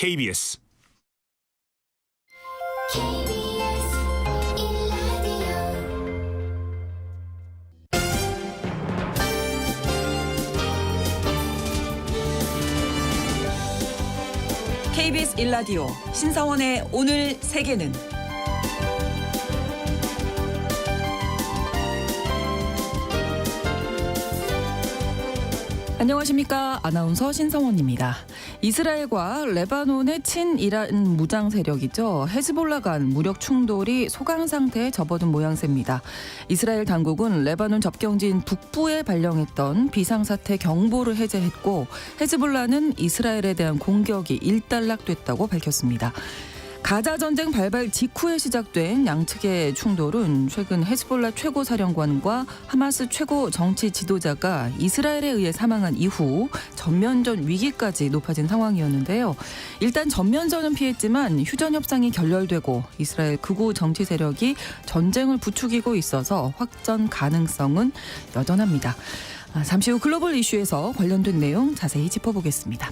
KBS KBS 1라디오 신성원의 오늘 세계는 안녕하십니까. 아나운서 신성원입니다. 이스라엘과 레바논의 친이란 무장 세력이죠. 헤즈볼라 간 무력 충돌이 소강 상태에 접어든 모양새입니다. 이스라엘 당국은 레바논 접경지인 북부에 발령했던 비상사태 경보를 해제했고 헤즈볼라는 이스라엘에 대한 공격이 일단락됐다고 밝혔습니다. 가자 전쟁 발발 직후에 시작된 양측의 충돌은 최근 헤즈볼라 최고사령관과 하마스 최고 정치 지도자가 이스라엘에 의해 사망한 이후 전면전 위기까지 높아진 상황이었는데요. 일단 전면전은 피했지만 휴전 협상이 결렬되고 이스라엘 극우 정치 세력이 전쟁을 부추기고 있어서 확전 가능성은 여전합니다. 잠시 후 글로벌 이슈에서 관련된 내용 자세히 짚어보겠습니다.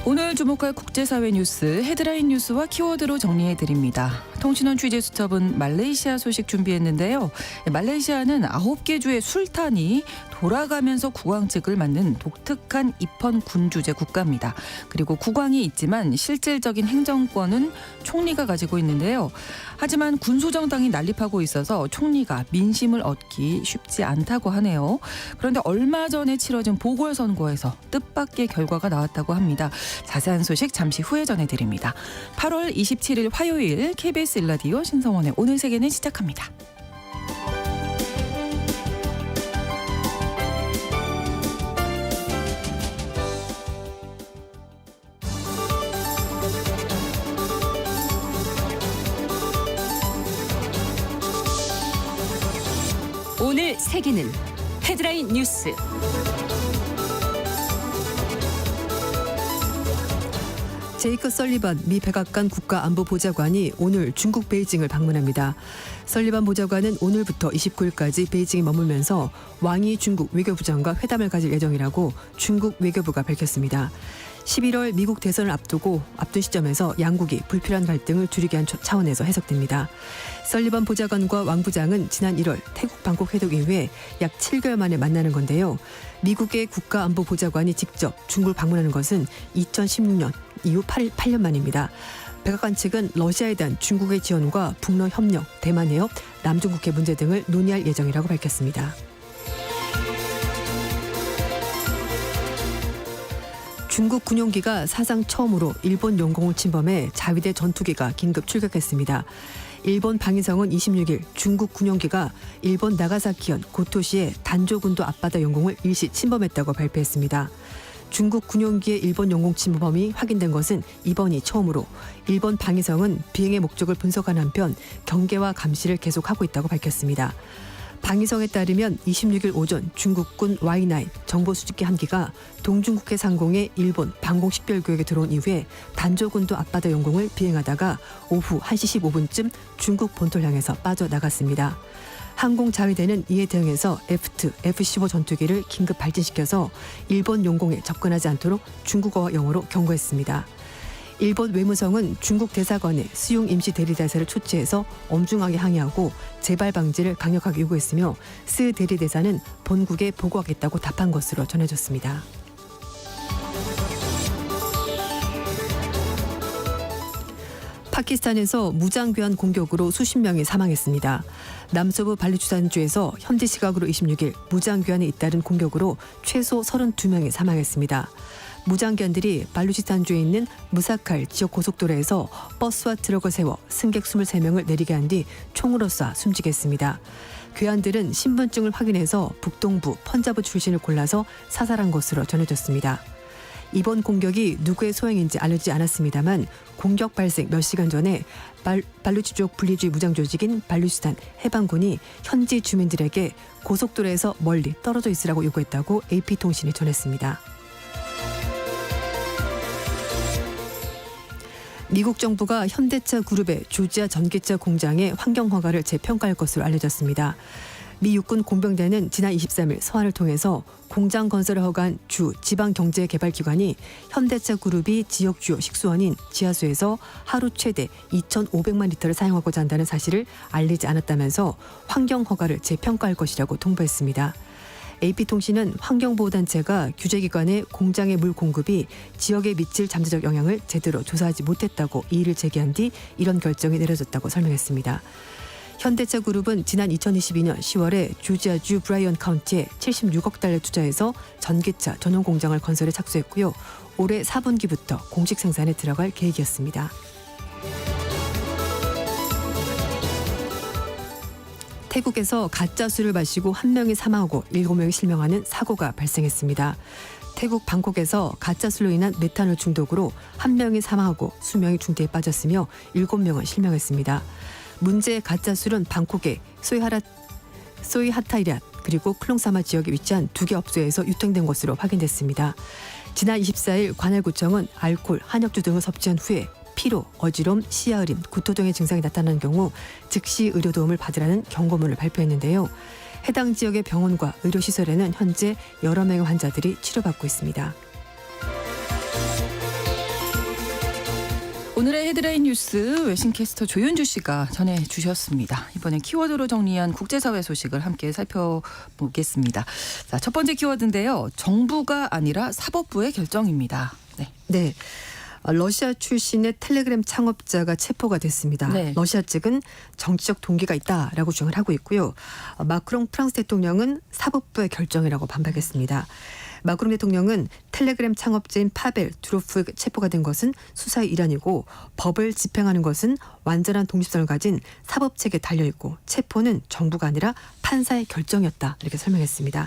오늘 주목할 국제사회 뉴스 헤드라인 뉴스와 키워드로 정리해드립니다. 통신원 취재수첩은 말레이시아 소식 준비했는데요. 말레이시아는 9개 주의 술탄이 돌아가면서 국왕직을 맡는 독특한 입헌 군주제 국가입니다. 그리고 국왕이 있지만 실질적인 행정권은 총리가 가지고 있는데요. 하지만 군소정당이 난립하고 있어서 총리가 민심을 얻기 쉽지 않다고 하네요. 그런데 얼마 전에 치러진 보궐선거에서 뜻밖의 결과가 나왔다고 합니다. 자세한 소식 잠시 후에 전해드립니다. 8월 27일 화요일 KBS 1라디오 신성원의 오늘 세계는 시작합니다. 오늘 세계는 헤드라인 뉴스. 제이크 설리반 미 백악관 국가안보보좌관이 오늘 중국 베이징을 방문합니다. 설리반 보좌관은 오늘부터 29일까지 베이징에 머물면서 왕이 중국 외교부장과 회담을 가질 예정이라고 중국 외교부가 밝혔습니다. 11월 미국 대선을 앞둔 시점에서 양국이 불필요한 갈등을 줄이기 위한 차원에서 해석됩니다. 설리반 보좌관과 왕 부장은 지난 1월 태국 방콕 회담 이후에 약 7개월 만에 만나는 건데요. 미국의 국가안보보좌관이 직접 중국을 방문하는 것은 2016년 이후 8년 만입니다. 백악관 측은 러시아에 대한 중국의 지원과 북러 협력, 대만 해협, 남중국해 문제 등을 논의할 예정이라고 밝혔습니다. 중국 군용기가 사상 처음으로 일본 영공을 침범해 자위대 전투기가 긴급 출격했습니다. 일본 방위성은 26일 중국 군용기가 일본 나가사키현 고토시의 단조군도 앞바다 영공을 일시 침범했다고 발표했습니다. 중국 군용기의 일본 영공 침범이 확인된 것은 이번이 처음으로 일본 방위성은 비행의 목적을 분석한 한편 경계와 감시를 계속하고 있다고 밝혔습니다. 방위성에 따르면 26일 오전 중국군 Y9 정보수집기 한 기가 동중국해 상공의 일본 방공 식별구역에 들어온 이후에 단조군도 앞바다 영공을 비행하다가 오후 1시 15분쯤 중국 본토를 향해서 빠져나갔습니다. 항공자위대는 이에 대응해서 F2, F-15 전투기를 긴급 발진시켜서 일본 영공에 접근하지 않도록 중국어와 영어로 경고했습니다. 일본 외무성은 중국 대사관에 수용 임시 대리대사를 초치해서 엄중하게 항의하고 재발 방지를 강력하게 요구했으며 스 대리대사는 본국에 보고하겠다고 답한 것으로 전해졌습니다. 파키스탄에서 무장교한 공격으로 수십 명이 사망했습니다. 남서부 발루치스탄주에서 현지 시각으로 26일 무장교한에 잇따른 공격으로 최소 32명이 사망했습니다. 무장견들이 발루치스탄주에 있는 무사칼 지역 고속도로에서 버스와 트럭을 세워 승객 23명을 내리게 한 뒤 총으로 쏴 숨지게 했습니다. 괴한들은 신분증을 확인해서 북동부 펀자브 출신을 골라서 사살한 것으로 전해졌습니다. 이번 공격이 누구의 소행인지 알려지지 않았습니다만 공격 발생 몇 시간 전에 발루치족 분리주의 무장조직인 발루치스탄 해방군이 현지 주민들에게 고속도로에서 멀리 떨어져 있으라고 요구했다고 AP통신이 전했습니다. 미국 정부가 현대차 그룹의 조지아 전기차 공장의 환경 허가를 재평가할 것으로 알려졌습니다. 미 육군 공병대는 지난 23일 서한을 통해서 공장 건설을 허가한 주 지방경제개발기관이 현대차 그룹이 지역 주요 식수원인 지하수에서 하루 최대 2,500만 리터를 사용하고자 한다는 사실을 알리지 않았다면서 환경 허가를 재평가할 것이라고 통보했습니다. AP통신은 환경보호단체가 규제기관의 공장의 물 공급이 지역에 미칠 잠재적 영향을 제대로 조사하지 못했다고 이의를 제기한 뒤 이런 결정이 내려졌다고 설명했습니다. 현대차 그룹은 지난 2022년 10월에 조지아주 브라이언 카운티에 76억 달러 투자해서 전기차 전용 공장을 건설에 착수했고요. 올해 4분기부터 공식 생산에 들어갈 계획이었습니다. 태국에서 가짜 술을 마시고 한 명이 사망하고 7명이 실명하는 사고가 발생했습니다. 태국 방콕에서 가짜 술로 인한 메탄올 중독으로 한 명이 사망하고 수명이 중대에 빠졌으며 7명은 실명했습니다. 문제의 가짜 술은 방콕의 소이하타이랏 그리고 클롱사마 지역에 위치한 2개 업소에서 유통된 것으로 확인됐습니다. 지난 24일 관할구청은 알코올, 한약주 등을 섭취한 후에 피로, 어지럼, 시야흐림, 구토 등의 증상이 나타나는 경우 즉시 의료 도움을 받으라는 경고문을 발표했는데요. 해당 지역의 병원과 의료시설에는 현재 여러 명의 환자들이 치료받고 있습니다. 오늘의 헤드라인 뉴스 외신캐스터 조윤주 씨가 전해주셨습니다. 이번에 키워드로 정리한 국제사회 소식을 함께 살펴보겠습니다. 자, 첫 번째 키워드인데요. 정부가 아니라 사법부의 결정입니다. 네. 러시아 출신의 텔레그램 창업자가 체포가 됐습니다. 네. 러시아 측은 정치적 동기가 있다라고 주장을 하고 있고요. 마크롱 프랑스 대통령은 사법부의 결정이라고 반박했습니다. 마크롱 대통령은 텔레그램 창업자인 파벨 두로프 체포가 된 것은 수사의 일환이고 법을 집행하는 것은 완전한 독립성을 가진 사법체계에 달려있고 체포는 정부가 아니라 판사의 결정이었다 이렇게 설명했습니다.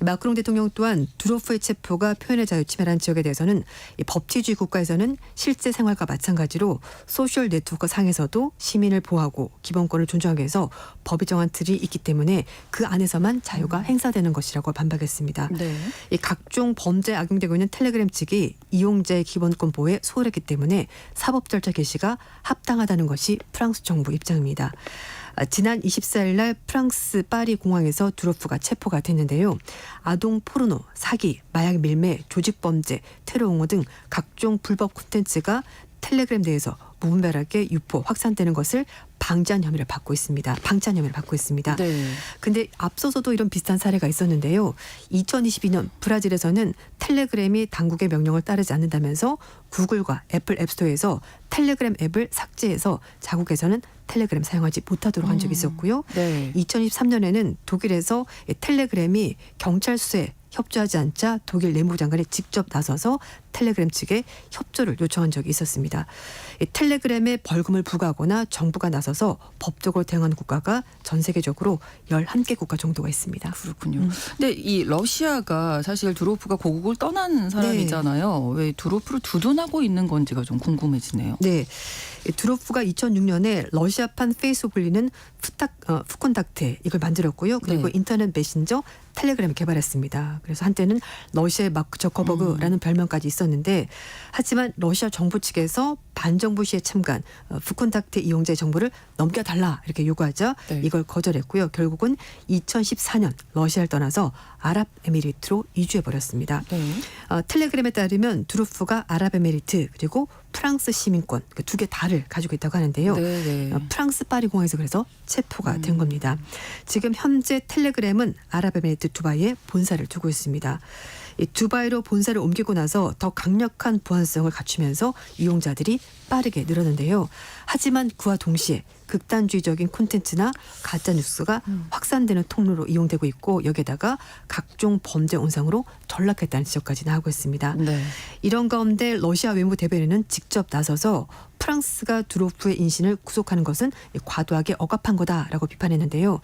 마크롱 대통령 또한 두로프의 체포가 표현의 자유 침해라는 지역에 대해서는 법치주의 국가에서는 실제 생활과 마찬가지로 소셜 네트워크 상에서도 시민을 보호하고 기본권을 존중하기 위해서 법이 정한 틀이 있기 때문에 그 안에서만 자유가 행사되는 것이라고 반박했습니다. 네. 이 각종 범죄에 악용되고 있는 텔레그램 측이 이용자의 기본권 보호에 소홀했기 때문에 사법 절차 개시가 합당하다는 것이 프랑스 정부 입장입니다. 지난 24일 날 프랑스 파리 공항에서 두로프가 체포가 됐는데요. 아동 포르노, 사기, 마약 밀매, 조직범죄, 테러 옹호 등 각종 불법 콘텐츠가 텔레그램 내에서 무분별하게 유포, 확산되는 것을 방치한 혐의를 받고 있습니다. 네. 근데 앞서서도 이런 비슷한 사례가 있었는데요. 2022년 브라질에서는 텔레그램이 당국의 명령을 따르지 않는다면서 구글과 애플 앱스토어에서 텔레그램 앱을 삭제해서 자국에서는 텔레그램 사용하지 못하도록 한 적이 있었고요. 네. 2023년에는 독일에서 텔레그램이 경찰 수사에 협조하지 않자 독일 내무부 장관이 직접 나서서 텔레그램 측에 협조를 요청한 적이 있었습니다. 텔레그램에 벌금을 부과하거나 정부가 나서서 법적으로 대응하는 국가가 전 세계적으로 11개 국가 정도가 있습니다. 그렇군요. 근데 이 러시아가 사실 두로프가 고국을 떠난 사람이잖아요. 왜 두로프를 두둔하고 있는 건지가 좀 궁금해지네요. 네. 두로프가 2006년에 러시아판 페이스북 불리는 푸콘닥테 이걸 만들었고요. 그리고 네. 인터넷 메신저 텔레그램을 개발했습니다. 그래서 한때는 러시아의 마크 저커버그라는 별명까지 있었는데 하지만 러시아 정부 측에서 반정부 시에 참가한 푸콘닥테 이용자의 정보를 넘겨달라 이렇게 요구하자 네. 이걸 거절했고요. 결국은 2014년 러시아를 떠나서 아랍에미리트로 이주해버렸습니다. 네. 텔레그램에 따르면 두루프가 아랍에미리트 그리고 프랑스 시민권 그 두 개 다를 가지고 있다고 하는데요. 네. 프랑스 파리 공항에서 그래서 체포가 된 겁니다. 지금 현재 텔레그램은 아랍에미리트 두바이에 본사를 두고 있습니다. 이 두바이로 본사를 옮기고 나서 더 강력한 보안성을 갖추면서 이용자들이 빠르게 늘었는데요. 하지만 그와 동시에 극단주의적인 콘텐츠나 가짜뉴스가 확산되는 통로로 이용되고 있고 여기에다가 각종 범죄 온상으로 전락했다는 지적까지 나오고 있습니다. 네. 이런 가운데 러시아 외무 대변인은 직접 나서서 프랑스가 두로프의 인신을 구속하는 것은 과도하게 억압한 거다라고 비판했는데요.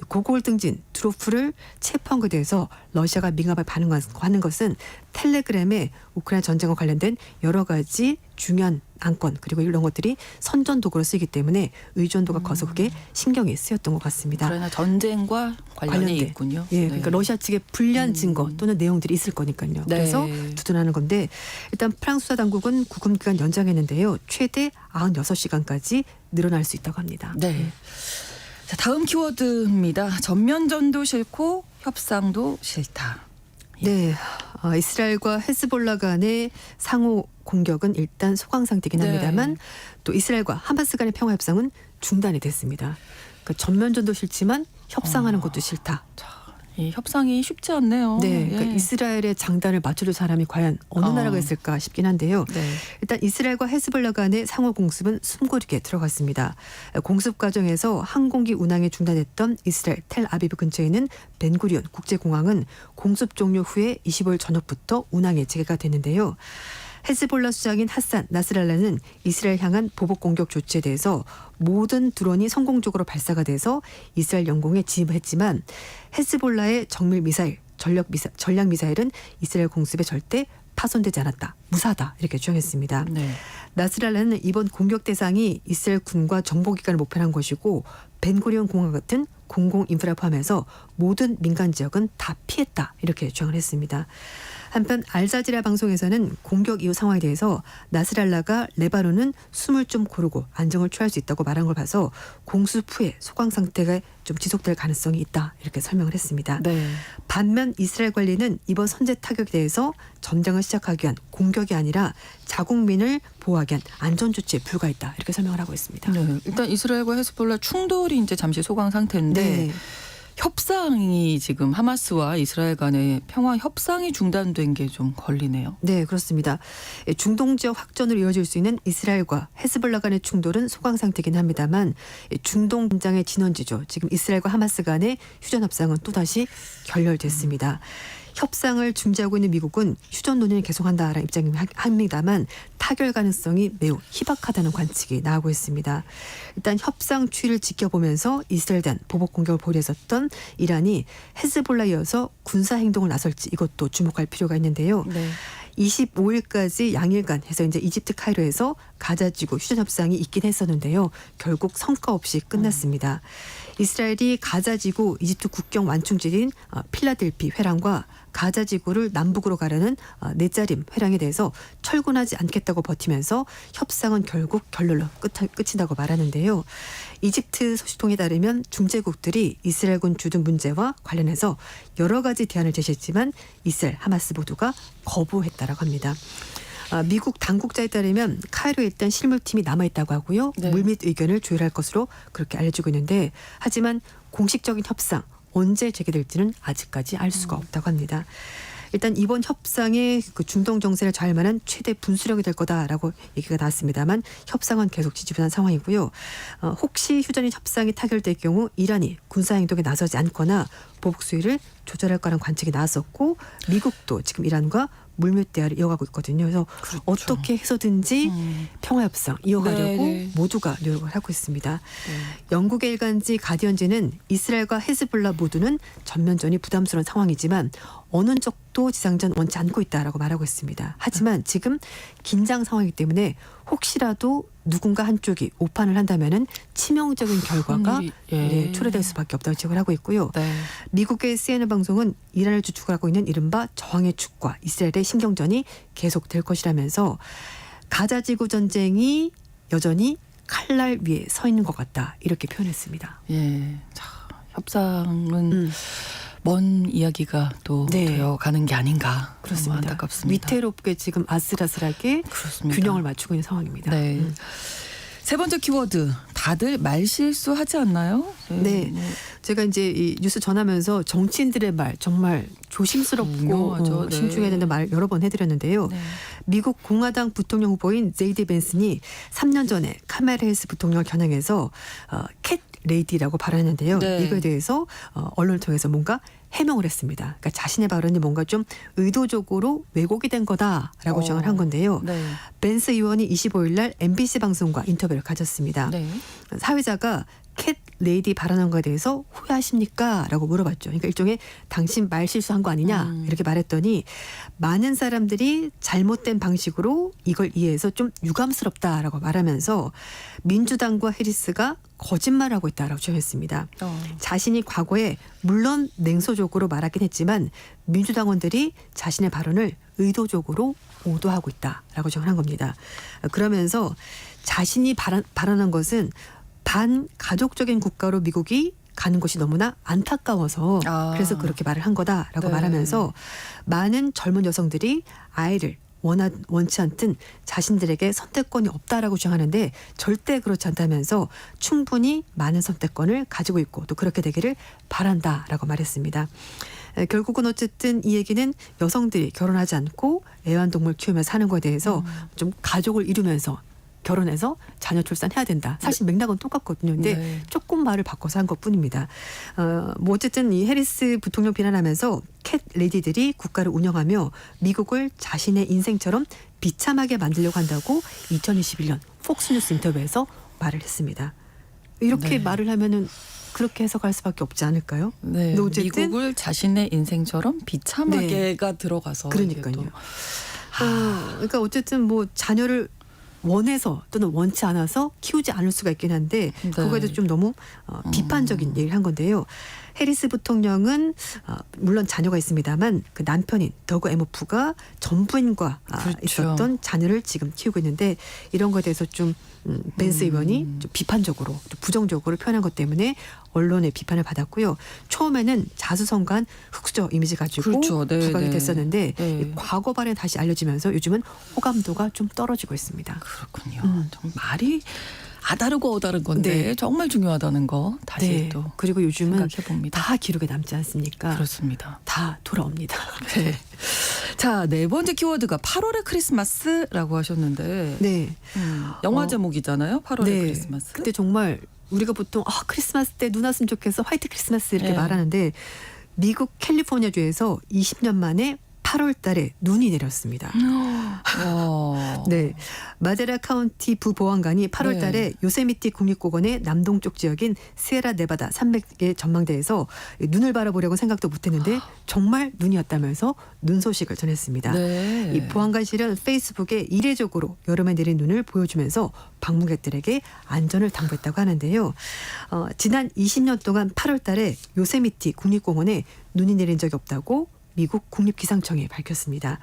고골 등진 두로프를 체포한 것에 대해서 러시아가 민감하게 반응하는 것은 텔레그램의 우크라이나 전쟁과 관련된 여러 가지 중요한 안건 그리고 이런 것들이 선전 도구로 쓰이기 때문에 의존도가 커서 그게 신경이 쓰였던 것 같습니다. 우크라이나 전쟁과 관련이 관련된. 있군요. 예, 네. 그러니까 러시아 측의 불리한 증거 또는 내용들이 있을 거니까요. 네. 그래서 두둔하는 건데 일단 프랑스 수사 당국은 구금 기간 연장했는데요. 최대 96시간까지 늘어날 수 있다고 합니다. 네. 자, 다음 키워드입니다. 전면전도 싫고 협상도 싫다. 네, 이스라엘과 헤즈볼라 간의 상호 공격은 일단 소강 상태긴 네. 합니다만 또 이스라엘과 하마스 간의 평화 협상은 중단이 됐습니다. 그러니까 전면전도 싫지만 협상하는 것도 싫다. 이 협상이 쉽지 않네요. 네, 예. 그러니까 이스라엘의 장단을 맞춰줄 사람이 과연 어느 나라가 있을까 싶긴 한데요. 네. 일단 이스라엘과 헤즈볼라 간의 상호 공습은 숨고르게 들어갔습니다. 공습 과정에서 항공기 운항이 중단했던 이스라엘 텔아비브 근처에 있는 벤구리온 국제공항은 공습 종료 후에 25일 저녁부터 운항에 재개가 됐는데요. 헤즈볼라 수장인 하산 나스랄라는 이스라엘 향한 보복 공격 조치에 대해서 모든 드론이 성공적으로 발사가 돼서 이스라엘 영공에 진입했지만 헤즈볼라의 정밀 미사일, 전략 미사일은 이스라엘 공습에 절대 파손되지 않았다. 무사다. 이렇게 주장했습니다. 네. 나스랄라는 이번 공격 대상이 이스라엘 군과 정보기관을 목표로 한 것이고 벤구리온 공항 같은 공공 인프라 포함해서 모든 민간 지역은 다 피했다. 이렇게 주장을 했습니다. 한편 알자지라 방송에서는 공격 이후 상황에 대해서 나스랄라가 레바논은 숨을 좀 고르고 안정을 취할 수 있다고 말한 걸 봐서 공습 후에 소강 상태가 좀 지속될 가능성이 있다 이렇게 설명을 했습니다. 네. 반면 이스라엘 관리는 이번 선제 타격에 대해서 전쟁을 시작하기 위한 공격이 아니라 자국민을 보호하기 위한 안전 조치에 불과했다 이렇게 설명을 하고 있습니다. 네. 일단 이스라엘과 헤즈볼라 충돌이 이제 잠시 소강 상태인데 네. 협상이 지금 하마스와 이스라엘 간의 평화 협상이 중단된 게 좀 걸리네요. 네, 그렇습니다. 중동 지역 확전으로 이어질 수 있는 이스라엘과 헤즈볼라 간의 충돌은 소강 상태긴 합니다만 중동 긴장의 진원지죠. 지금 이스라엘과 하마스 간의 휴전 협상은 또다시 결렬됐습니다. 협상을 중지하고 있는 미국은 휴전 논의를 계속한다라는 입장입니다만 타결 가능성이 매우 희박하다는 관측이 나오고 있습니다. 일단 협상 추이를 지켜보면서 이스라엘에 대한 보복 공격을 벌였었던 이란이 헤즈볼라에 이어서 군사 행동을 나설지 이것도 주목할 필요가 있는데요. 네. 25일까지 양일간 해서 이제 이집트 카이로에서 가자지구 휴전 협상이 있긴 했었는데요. 결국 성과 없이 끝났습니다. 이스라엘이 가자지구 이집트 국경 완충지인 필라델피 회랑과 가자지구를 남북으로 가려는 네자림 회랑에 대해서 철군하지 않겠다고 버티면서 협상은 결국 결렬로 끝이라고 말하는데요. 이집트 소식통에 따르면 중재국들이 이스라엘군 주둔 문제와 관련해서 여러 가지 대안을 제시했지만 이스라엘, 하마스 모두가 거부했다라고 합니다. 미국 당국자에 따르면 카이로에 일단 실무팀이 남아있다고 하고요. 네. 물밑 의견을 조율할 것으로 그렇게 알려지고 있는데 하지만 공식적인 협상 언제 재개될지는 아직까지 알 수가 없다고 합니다. 일단 이번 협상에 그 중동 정세를 좌할 만한 최대 분수령이 될 거다라고 얘기가 나왔습니다만 협상은 계속 지지부진한 상황이고요. 혹시 휴전인 협상이 타결될 경우 이란이 군사행동에 나서지 않거나 보복 수위를 조절할 거라는 관측이 나왔었고 미국도 지금 이란과 물밑 대화를 이어가고 있거든요. 그래서 그렇죠. 어떻게 해서든지 평화협상 이어가려고 네. 모두가 노력을 하고 있습니다. 네. 영국의 일간지 가디언지는 이스라엘과 헤즈볼라 모두는 전면전이 부담스러운 상황이지만 어느 쪽도 지상전 원치 않고 있다라고 말하고 있습니다. 하지만 지금 긴장 상황이기 때문에 혹시라도 누군가 한쪽이 오판을 한다면은 치명적인 결과가 예. 초래될 수밖에 없다고 지적을 하고 있고요. 네. 미국의 CNN 방송은 이란을 주축을 하고 있는 이른바 저항의 축과 이스라엘의 신경전이 계속될 것이라면서 가자지구 전쟁이 여전히 칼날 위에 서 있는 것 같다 이렇게 표현했습니다. 예. 자, 협상은 먼 이야기가 또 네. 되어가는 게 아닌가. 그렇습니다. 너무 안타깝습니다. 위태롭게 지금 아슬아슬하게 그렇습니다. 균형을 맞추고 있는 상황입니다. 네. 세 번째 키워드. 다들 말실수 하지 않나요? 네. 제가 이제 이 뉴스 전하면서 정치인들의 말 정말 조심스럽고 중요하죠. 네. 신중해야 된다는 말 여러 번 해드렸는데요. 네. 미국 공화당 부통령 후보인 제이디 벤슨이 3년 전에 카멜 해리스 부통령을 겨냥해서 캣 레이디라고 발언했는데요. 네. 이거에 대해서 언론을 통해서 뭔가 해명을 했습니다. 그러니까 자신의 발언이 뭔가 좀 의도적으로 왜곡이 된 거다라고 주장을 한 건데요. 네. 벤스 의원이 25일 날 MBC 방송과 인터뷰를 가졌습니다. 네. 사회자가 캣 레이디 발언한 거에 대해서 후회하십니까? 라고 물어봤죠. 그러니까 일종의 당신 말 실수한 거 아니냐 이렇게 말했더니 많은 사람들이 잘못된 방식으로 이걸 이해해서 좀 유감스럽다라고 말하면서 민주당과 해리스가 거짓말하고 있다라고 주장했습니다. 자신이 과거에 물론 냉소적으로 말하긴 했지만 민주당원들이 자신의 발언을 의도적으로 오도하고 있다라고 주장한 겁니다. 그러면서 자신이 발언한 것은 반가족적인 국가로 미국이 가는 것이 너무나 안타까워서 그래서 그렇게 말을 한 거다라고 네. 말하면서 많은 젊은 여성들이 아이를 원치 않든 자신들에게 선택권이 없다라고 주장하는데 절대 그렇지 않다면서 충분히 많은 선택권을 가지고 있고 또 그렇게 되기를 바란다라고 말했습니다. 결국은 어쨌든 이 얘기는 여성들이 결혼하지 않고 애완동물 키우면서 사는 것에 대해서 좀 가족을 이루면서 결혼해서 자녀 출산해야 된다. 사실 맥락은 똑같거든요. 근데 네. 조금 말을 바꿔서 한 것뿐입니다. 뭐 어쨌든 이 해리스 부통령 비난하면서 캣 레디들이 국가를 운영하며 미국을 자신의 인생처럼 비참하게 만들려고 한다고 2021년 폭스뉴스 인터뷰에서 말을 했습니다. 이렇게 네. 말을 말을 하면은 그렇게 해석할 수밖에 없지 않을까요? 네, 근데 어쨌든 미국을 자신의 인생처럼 비참하게가 들어가서 이게 그러니까요. 또 그러니까 어쨌든 뭐 자녀를 원해서 또는 원치 않아서 키우지 않을 수가 있긴 한데 네. 그거에 대해서 좀 너무 비판적인 얘기를 한 건데요. 해리스 부통령은 물론 자녀가 있습니다만 그 남편인 더그 에모프가 전부인과 그렇죠. 있었던 자녀를 지금 키우고 있는데 이런 거에 대해서 좀 벤스 의원이 좀 비판적으로 좀 부정적으로 표현한 것 때문에 언론의 비판을 받았고요. 처음에는 자수성가한 흑수저 이미지 가지고 그렇죠. 네, 부각이 네. 됐었는데 네. 이 과거 발언이 다시 알려지면서 요즘은 호감도가 좀 떨어지고 있습니다. 그렇군요. 좀 말이 아다르고 어다른 건데 네. 정말 중요하다는 거 다시 또 그리고 요즘은 생각해 봅니다. 다 기록에 남지 않습니까? 그렇습니다. 다 돌아옵니다. 네. 자, 네 번째 키워드가 8월의 크리스마스라고 하셨는데 네. 영화 제목이잖아요. 8월의 네. 크리스마스. 근데 정말 우리가 보통 크리스마스 때 눈 왔으면 좋겠어 화이트 크리스마스 이렇게 네. 말하는데 미국 캘리포니아주에서 20년 만에 8월 달에 눈이 내렸습니다. 와. 네. 마데라 카운티 부보안관이 8월 네. 달에 요세미티 국립공원의 남동쪽 지역인 시에라 네바다 산맥의 전망대에서 눈을 바라보려고 생각도 못했는데 정말 눈이었다면서 눈 소식을 전했습니다. 네. 이 보안관실은 페이스북에 이례적으로 여름에 내린 눈을 보여주면서 방문객들에게 안전을 당부했다고 하는데요. 지난 20년 동안 8월 달에 요세미티 국립공원에 눈이 내린 적이 없다고 미국 국립기상청이 밝혔습니다.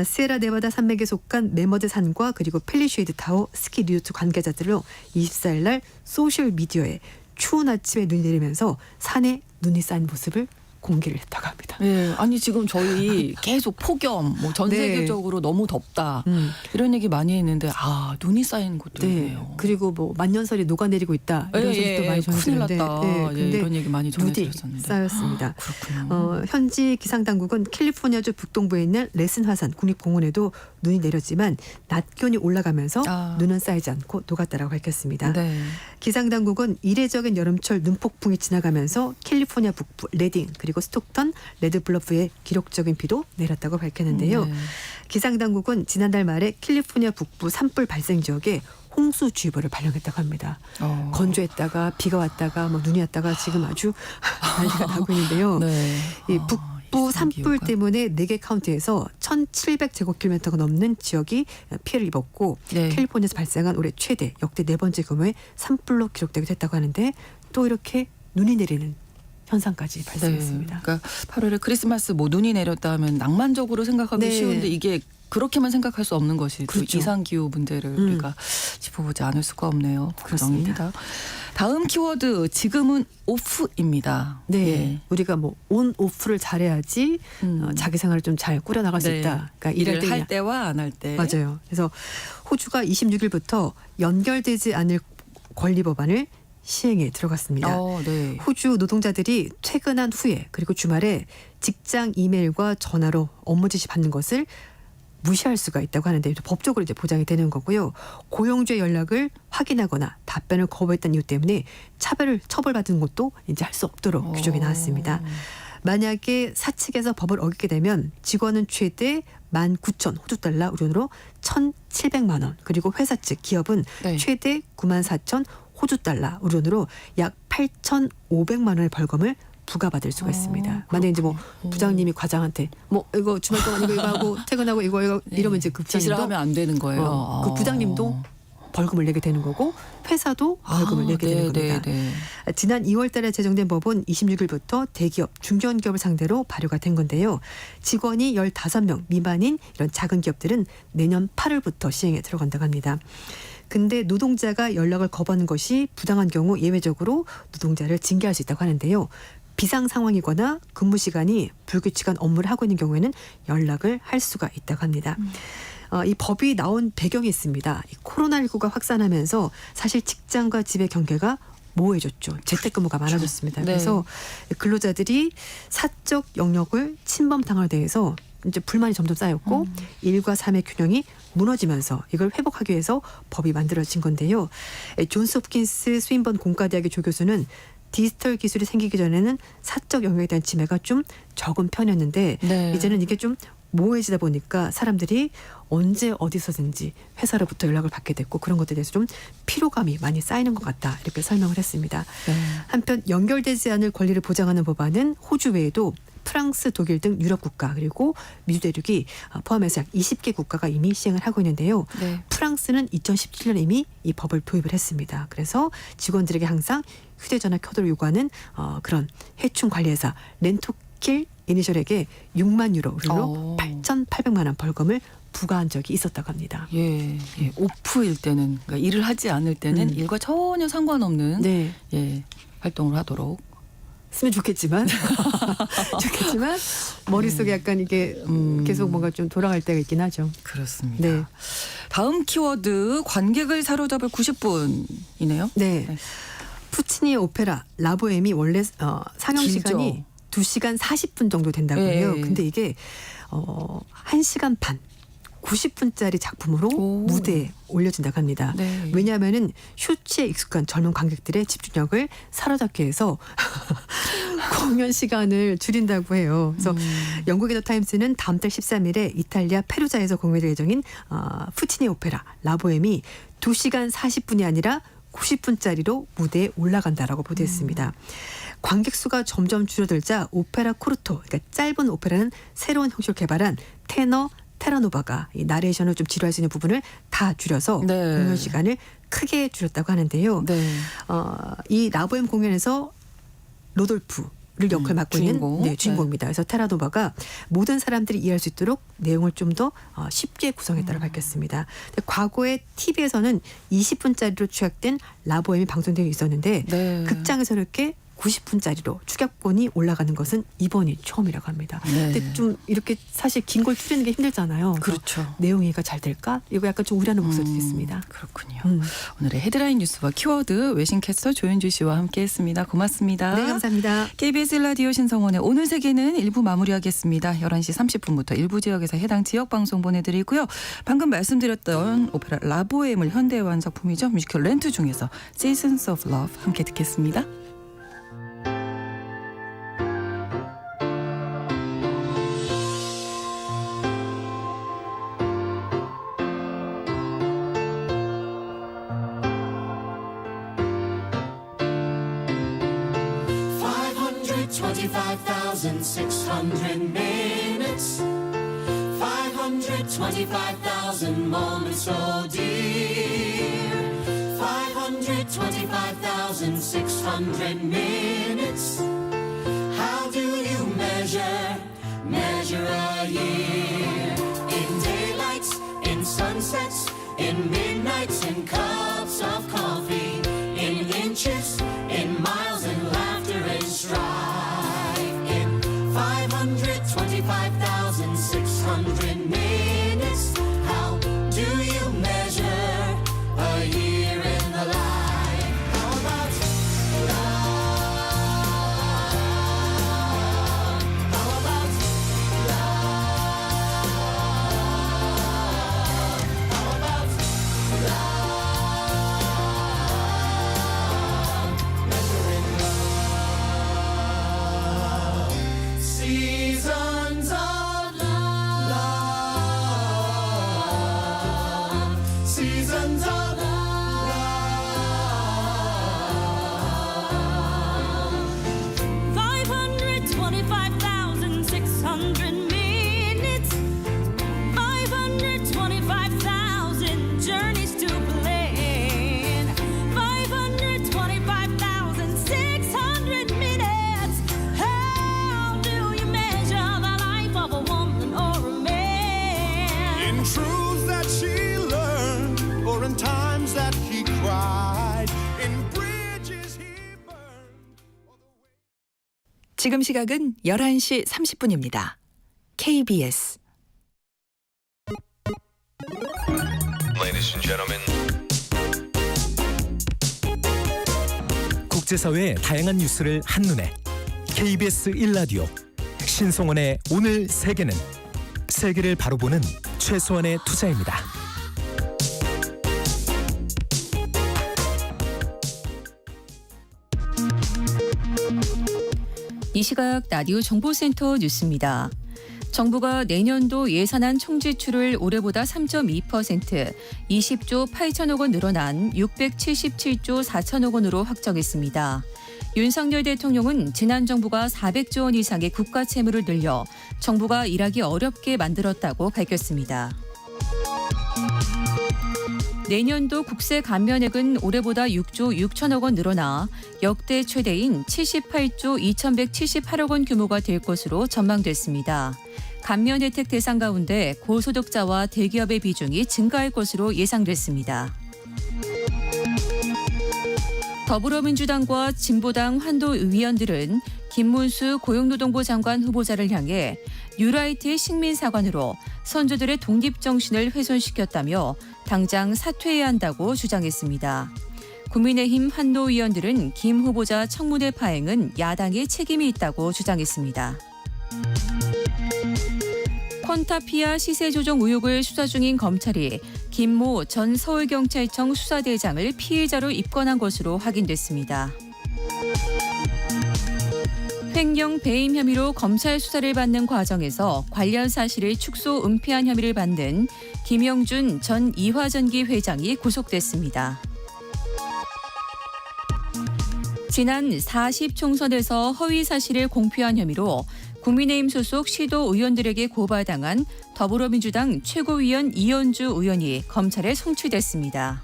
시에라 네바다 산맥에 속한 메머드 산과 그리고 펠리쉐이드 타워 스키 리조트 관계자들로 24일 날 소셜 미디어에 추운 아침에 눈이 내리면서 산에 눈이 쌓인 모습을 공개를 했다고 합니다. 네, 아니 지금 저희 계속 폭염, 뭐 전 네. 세계적으로 너무 덥다 이런 얘기 많이 했는데 눈이 쌓이는 것도 네. 있네요. 그리고 뭐 만년설이 녹아내리고 있다 이런 소식도 많이 큰일 전해지는데 났다. 근데 이런 얘기 많이 눈이 전해드렸었는데. 쌓였습니다. 그렇군요. 현지 기상당국은 캘리포니아주 북동부에 있는 레슨 화산 국립공원에도 눈이 내렸지만 낮 기온이 올라가면서 눈은 쌓이지 않고 녹았다라고 밝혔습니다. 네. 기상당국은 이례적인 여름철 눈폭풍이 지나가면서 캘리포니아 북부 레딩 그리고 스톡턴, 레드블러프에 기록적인 비도 내렸다고 밝혔는데요. 네. 기상당국은 지난달 말에 캘리포니아 북부 산불 발생 지역에 홍수주의보를 발령했다고 합니다. 건조했다가 비가 왔다가 뭐 눈이 왔다가 지금 아주 난리가 나고 있는데요. 네. 이 북부 산불 때문에 4개 카운티에서 1,700제곱킬로미터가 넘는 지역이 피해를 입었고 네. 캘리포니아에서 발생한 올해 최대 역대 4번째 규모의 산불로 기록되기도 했다고 하는데 또 이렇게 눈이 내리는 현상까지 발생했습니다. 네. 그러니까 8월에 크리스마스 뭐 눈이 내렸다 하면 낭만적으로 생각하기 네. 쉬운데 이게 그렇게만 생각할 수 없는 것이 또 그렇죠. 이상 기후 문제를 우리가 짚어보지 않을 수가 없네요. 그렇습니다. 걱정입니다. 다음 키워드 지금은 오프입니다. 네, 예. 우리가 뭐 온 오프를 잘해야지 자기 생활을 좀 잘 꾸려 나갈 수 네. 있다. 그러니까 일을 일할 할 때와 안 할 때. 맞아요. 그래서 호주가 26일부터 연결되지 않을 권리 법안을 시행에 들어갔습니다. 네. 호주 노동자들이 퇴근한 후에 그리고 주말에 직장 이메일과 전화로 업무 지시 받는 것을 무시할 수가 있다고 하는데 법적으로 이제 보장이 되는 거고요. 고용주의 연락을 확인하거나 답변을 거부했다는 이유 때문에 처벌받는 것도 이제 할 수 없도록 규정이 나왔습니다. 만약에 사측에서 법을 어기게 되면 직원은 최대 19,000 호주 달러 우론으로 1,700만 원 그리고 회사 측 기업은 네. 최대 94,000 호주 달러 우론으로 약 8,500만 원의 벌금을 부과받을 수가 있습니다. 만약에 이제 뭐 부장님이 과장한테 뭐 이거 주말 동안 이거 하고 퇴근하고 이거 이러면 이제 그 지시를 부장님도 하면 안 되는 거예요. 그 부장님도 벌금을 내게 되는 거고 회사도 벌금을 내게 되는 겁니다. 네. 지난 2월 달에 제정된 법은 26일부터 대기업, 중견기업을 상대로 발효가 된 건데요. 직원이 15명 미만인 이런 작은 기업들은 내년 8월부터 시행에 들어간다고 합니다. 근데 노동자가 연락을 거부하는 것이 부당한 경우 예외적으로 노동자를 징계할 수 있다고 하는데요. 비상 상황이거나 근무 시간이 불규칙한 업무를 하고 있는 경우에는 연락을 할 수가 있다고 합니다. 이 법이 나온 배경이 있습니다. 이 코로나19가 확산하면서 사실 직장과 집의 경계가 모호해졌죠. 재택근무가 많아졌습니다. 네. 그래서 근로자들이 사적 영역을 침범당할 대해서 이제 불만이 점점 쌓였고 일과 삶의 균형이 무너지면서 이걸 회복하기 위해서 법이 만들어진 건데요. 존스 홉킨스 스윈번 공과대학의 조교수는 디지털 기술이 생기기 전에는 사적 영역에 대한 침해가 좀 적은 편이었는데 네. 이제는 이게 좀 모호해지다 보니까 사람들이 언제 어디서든지 회사로부터 연락을 받게 됐고 그런 것들에 대해서 좀 피로감이 많이 쌓이는 것 같다 이렇게 설명을 했습니다. 네. 한편 연결되지 않을 권리를 보장하는 법안은 호주 외에도 프랑스, 독일 등 유럽 국가 그리고 미주 대륙이 포함해서 약 20개 국가가 이미 시행을 하고 있는데요. 네. 프랑스는 2017년에 이미 이 법을 도입을 했습니다. 그래서 직원들에게 항상 휴대전화 켜도를 요구하는 그런 해충 관리회사 렌토킬 이니셜에게 6만 유로로 8,800만 원 벌금을 부과한 적이 있었다고 합니다. 예, 오프일 때는 그러니까 일을 하지 않을 때는 일과 전혀 상관없는 네. 예, 활동을 하도록. 쓰면 좋겠지만 머릿속에 약간 이게 계속 뭔가 좀 돌아갈 때가 있긴 하죠. 그렇습니다. 네. 다음 키워드 관객을 사로잡을 90분이네요. 네. 푸치니의 오페라 라보엠이 원래 상영 길죠. 시간이 2시간 40분 정도 된다고 해요. 네. 근데 이게 1시간 반 90분짜리 작품으로 오. 무대에 올려진다고 합니다. 네. 왜냐하면은 쇼츠에 익숙한 젊은 관객들의 집중력을 사로잡기 위해서 공연 시간을 줄인다고 해요. 그래서 영국의 더 타임스는 다음 달 13일에 이탈리아 페루자에서 공연될 예정인 푸치니 오페라 라보엠이 2시간 40분이 아니라 90분짜리로 무대에 올라간다라고 보도했습니다. 관객 수가 점점 줄어들자 오페라 코르토, 그러니까 짧은 오페라는 새로운 형식을 개발한 테너 테라노바가 이 나레이션을 좀 지루할 수 있는 부분을 다 줄여서 네. 공연 시간을 크게 줄였다고 하는데요. 네. 이 라보엠 공연에서 로돌프를 역할 맡고 주인공. 있는 주인공입니다. 그래서 테라노바가 모든 사람들이 이해할 수 있도록 내용을 좀 더 쉽게 구성했다고 밝혔습니다. 근데 과거에 TV에서는 20분짜리로 추약된 라보엠이 방송되어 있었는데 네. 극장에서 이렇게 90분짜리로 추격본이 올라가는 것은 이번이 처음이라고 합니다. 네. 근데 좀 이렇게 사실 긴 걸 줄이는 게 힘들잖아요. 그렇죠. 내용 이해가 잘 될까? 이거 약간 좀 우려하는 목소리도 있습니다. 그렇군요. 음. 오늘의 헤드라인 뉴스와 키워드 외신캐스터 조윤주 씨와 함께했습니다. 고맙습니다. 네, 감사합니다. KBS 라디오 신성원의 오늘 세계는 1부 마무리하겠습니다. 11시 30분부터 일부 지역에서 해당 지역 방송 보내드리고요. 방금 말씀드렸던 오페라 라보엠을 현대화한 작품이죠. 뮤지컬 렌트 중에서 Seasons of Love 함께 듣겠습니다. $525,600 minutes, 525,000 moments, so dear. 525,600 minutes. How do you measure a year? In daylights, in sunsets, in midnights, in cups of coffee, in inches, in miles, in laughter and strife. 525,600 minutes. How do you measure a year in the life? How about love? How about love? How about love? Measuring love. Seasons of love. 지금 시각은 11시 30분입니다. KBS Ladies and gentlemen. 국제사회의 다양한 뉴스를 한눈에 KBS 1라디오 신성원의 오늘 세계는 세계를 바로 보는 최소한의 투자입니다. 이 시각 라디오 정보센터 뉴스입니다. 정부가 내년도 예산안 총지출을 올해보다 3.2% 20조 8천억 원 늘어난 677조 4천억 원으로 확정했습니다. 윤석열 대통령은 지난 정부가 400조 원 이상의 국가 채무를 늘려 정부가 일하기 어렵게 만들었다고 밝혔습니다. 내년도 국세 감면액은 올해보다 6조 6천억 원 늘어나 역대 최대인 78조 2,178억 원 규모가 될 것으로 전망됐습니다. 감면 혜택 대상 가운데 고소득자와 대기업의 비중이 증가할 것으로 예상됐습니다. 더불어민주당과 진보당 환도위원들은 김문수 고용노동부 장관 후보자를 향해 뉴라이트의 식민사관으로 선조들의 독립정신을 훼손시켰다며 당장 사퇴해야 한다고 주장했습니다. 국민의힘 환노위원들은 김 후보자 청문회 파행은 야당의 책임이 있다고 주장했습니다. 콘타피아 시세 조정 의혹을 수사 중인 검찰이 김모 전 서울경찰청 수사대장을 피해자로 입건한 것으로 확인됐습니다. 횡령 배임 혐의로 검찰 수사를 받는 과정에서 관련 사실을 축소 은폐한 혐의를 받는 김영준 전 이화전기 회장이 구속됐습니다. 지난 40총선에서 허위 사실을 공표한 혐의로 국민의힘 소속 시도 의원들에게 고발당한 더불어민주당 최고위원 이현주 의원이 검찰에 송치됐습니다.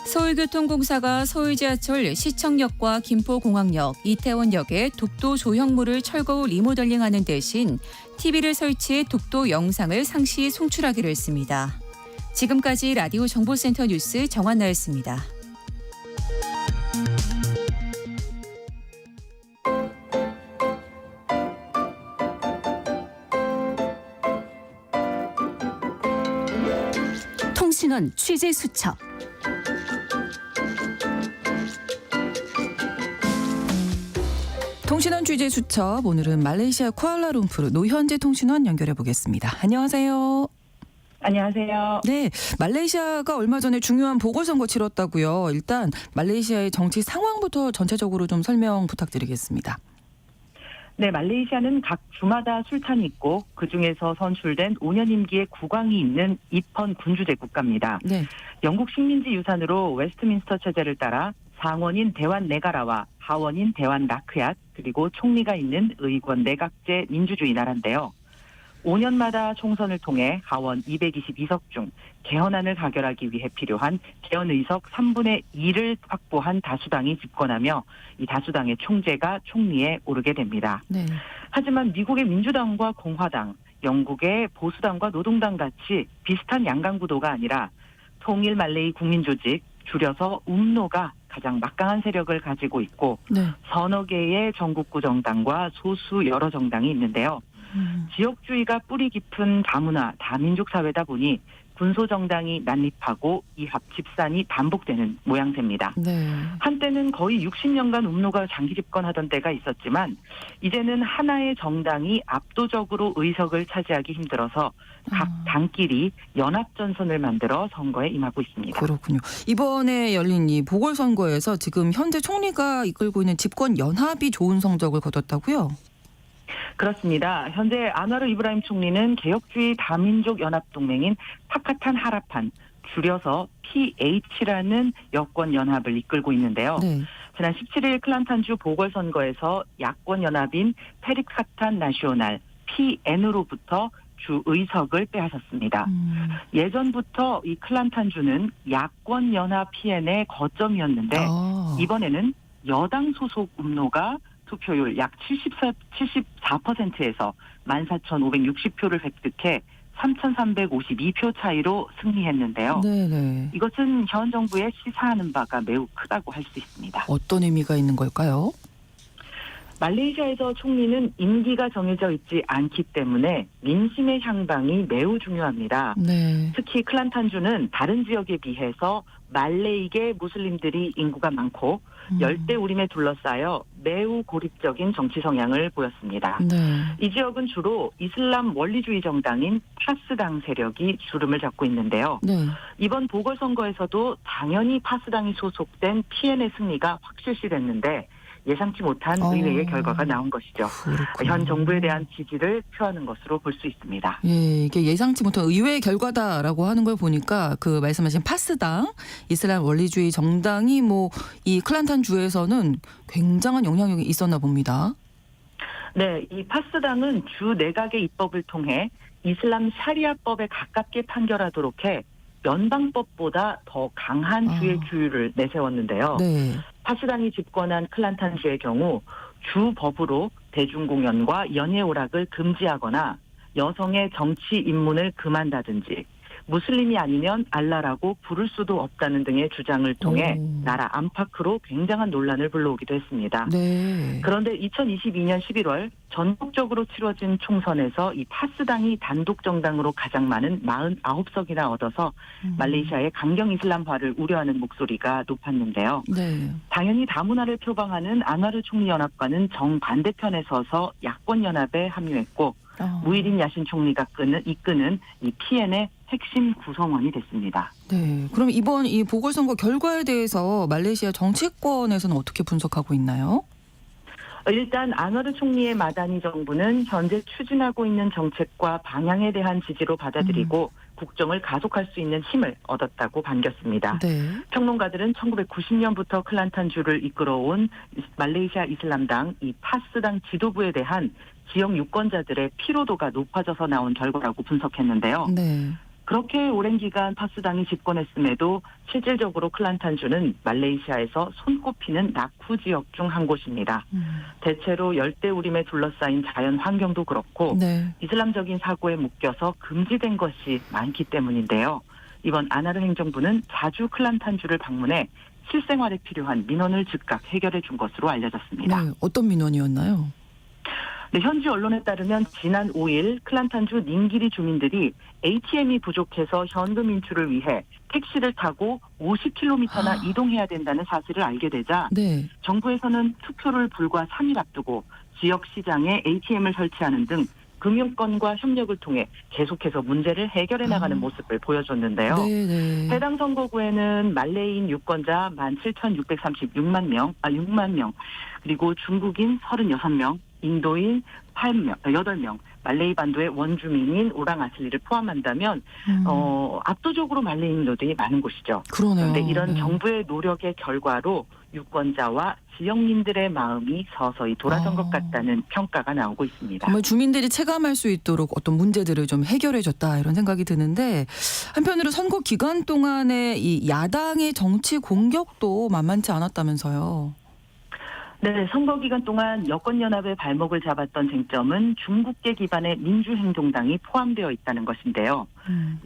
서울교통공사가 서울지하철 시청역과 김포공항역, 이태원역에 독도 조형물을 철거 후 리모델링하는 대신 TV를 설치해 독도 영상을 상시 송출하기로 했습니다. 지금까지 라디오 정보센터 뉴스 정한나였습니다. 통신원 취재 수첩. 통신원 취재 수첩, 오늘은 말레이시아 쿠알라룸푸르 노현재 통신원 연결해 보겠습니다. 안녕하세요. 안녕하세요. 네, 말레이시아가 얼마 전에 중요한 보궐선거 치렀다고요. 일단 말레이시아의 정치 상황부터 전체적으로 좀 설명 부탁드리겠습니다. 네, 말레이시아는 각 주마다 술탄이 있고 그중에서 선출된 5년 임기의 국왕이 있는 입헌 군주제 국가입니다. 네. 영국 식민지 유산으로 웨스트민스터 체제를 따라 상원인 대완 네가라와 하원인 대완 라크얏 그리고 총리가 있는 의권 내각제 민주주의 나라인데요. 5년마다 총선을 통해 하원 222석 중 개헌안을 가결하기 위해 필요한 개헌 의석 3분의 2를 확보한 다수당이 집권하며 이 다수당의 총재가 총리에 오르게 됩니다. 네. 하지만 미국의 민주당과 공화당, 영국의 보수당과 노동당 같이 비슷한 양강 구도가 아니라 통일 말레이 국민조직, 줄여서 움노가 가장 막강한 세력을 가지고 있고 네. 서너 개의 전국구 정당과 소수 여러 정당이 있는데요. 지역주의가 뿌리 깊은 다문화, 다민족 사회다 보니 군소정당이 난립하고 이 합집산이 반복되는 모양새입니다. 네. 한때는 거의 60년간 움노가 장기 집권하던 때가 있었지만 이제는 하나의 정당이 압도적으로 의석을 차지하기 힘들어서 각 당끼리 연합전선을 만들어 선거에 임하고 있습니다. 그렇군요. 이번에 열린 이 보궐선거에서 지금 현재 총리가 이끌고 있는 집권 연합이 좋은 성적을 거뒀다고요? 그렇습니다. 현재 안와르 이브라임 총리는 개혁주의 다민족 연합동맹인 파카탄 하라판, 줄여서 PH라는 여권 연합을 이끌고 있는데요. 네. 지난 17일 클란탄주 보궐선거에서 야권 연합인 페리카탄 나시오날 PN으로부터 주 의석을 빼앗았습니다. 예전부터 이 클란탄주는 야권 연합 PN의 거점이었는데 이번에는 여당 소속 움노가 투표율 약 74%에서 14,560표를 획득해 3,352표 차이로 승리했는데요. 네네. 이것은 현 정부의 시사하는 바가 매우 크다고 할 수 있습니다. 어떤 의미가 있는 걸까요? 말레이시아에서 총리는 임기가 정해져 있지 않기 때문에 민심의 향방이 매우 중요합니다. 네. 특히 클란탄주는 다른 지역에 비해서 말레이계 무슬림들이 인구가 많고 열대우림에 둘러싸여 매우 고립적인 정치 성향을 보였습니다. 네. 이 지역은 주로 이슬람 원리주의 정당인 파스당 세력이 주름을 잡고 있는데요. 네. 이번 보궐선거에서도 당연히 파스당이 소속된 PN의 승리가 확실시됐는데 예상치 못한 의외의 결과가 나온 것이죠. 그렇군요. 현 정부에 대한 지지를 표하는 것으로 볼 수 있습니다. 예, 이게 예상치 못한 의외의 결과다라고 하는 걸 보니까 그 말씀하신 파스당, 이슬람 원리주의 정당이 뭐 이 클란탄 주에서는 굉장한 영향력이 있었나 봅니다. 네, 이 파스당은 주 내각의 입법을 통해 이슬람 샤리아법에 가깝게 판결하도록 해 연방법보다 더 강한 주의 규율을 내세웠는데요. 네. 파스당이 집권한 클란탄주의 경우 주 법으로 대중공연과 연예 오락을 금지하거나 여성의 정치 입문을 금한다든지 무슬림이 아니면 알라라고 부를 수도 없다는 등의 주장을 통해 나라 안팎으로 굉장한 논란을 불러오기도 했습니다. 네. 그런데 2022년 11월 전국적으로 치러진 총선에서 이 파스당이 단독 정당으로 가장 많은 49석이나 얻어서 말레이시아의 강경 이슬람화를 우려하는 목소리가 높았는데요. 네. 당연히 다문화를 표방하는 안와르 총리 연합과는 정반대편에 서서 야권 연합에 합류했고 무이딘 야신 총리가 이끄는 이 PN의 핵심 구성원이 됐습니다. 네. 그럼 이번 이 보궐선거 결과에 대해서 말레이시아 정치권에서는 어떻게 분석하고 있나요? 일단 안와르 총리의 마다니 정부는 현재 추진하고 있는 정책과 방향에 대한 지지로 받아들이고 국정을 가속할 수 있는 힘을 얻었다고 반겼습니다. 네. 평론가들은 1990년부터 클란탄주를 이끌어온 말레이시아 이슬람당 이 파스당 지도부에 대한 지역 유권자들의 피로도가 높아져서 나온 결과라고 분석했는데요. 네. 그렇게 오랜 기간 파스당이 집권했음에도 실질적으로 클란탄주는 말레이시아에서 손꼽히는 낙후 지역 중 한 곳입니다. 대체로 열대우림에 둘러싸인 자연 환경도 그렇고 네. 이슬람적인 사고에 묶여서 금지된 것이 많기 때문인데요. 이번 아나르 행정부는 자주 클란탄주를 방문해 실생활에 필요한 민원을 즉각 해결해 준 것으로 알려졌습니다. 네. 어떤 민원이었나요? 네, 현지 언론에 따르면 지난 5일 클란탄주 닌기리 주민들이 ATM이 부족해서 현금 인출을 위해 택시를 타고 50km나 이동해야 된다는 사실을 알게 되자 네. 정부에서는 투표를 불과 3일 앞두고 지역 시장에 ATM을 설치하는 등 금융권과 협력을 통해 계속해서 문제를 해결해 나가는 모습을 보여줬는데요. 네, 네. 해당 선거구에는 말레이인 유권자 17,636만 명, 6만 명, 그리고 중국인 36명, 인도인 8명, 말레이 반도의 원주민인 오랑아슬리를 포함한다면 압도적으로 말레이인들이 많은 곳이죠. 그러네요. 그런데 이런 네. 정부의 노력의 결과로 유권자와 지역민들의 마음이 서서히 돌아선 것 같다는 평가가 나오고 있습니다. 정말 주민들이 체감할 수 있도록 어떤 문제들을 좀 해결해줬다 이런 생각이 드는데 한편으로 선거 기간 동안에 이 야당의 정치 공격도 만만치 않았다면서요. 네, 선거 기간 동안 여권연합의 발목을 잡았던 쟁점은 중국계 기반의 민주행동당이 포함되어 있다는 것인데요.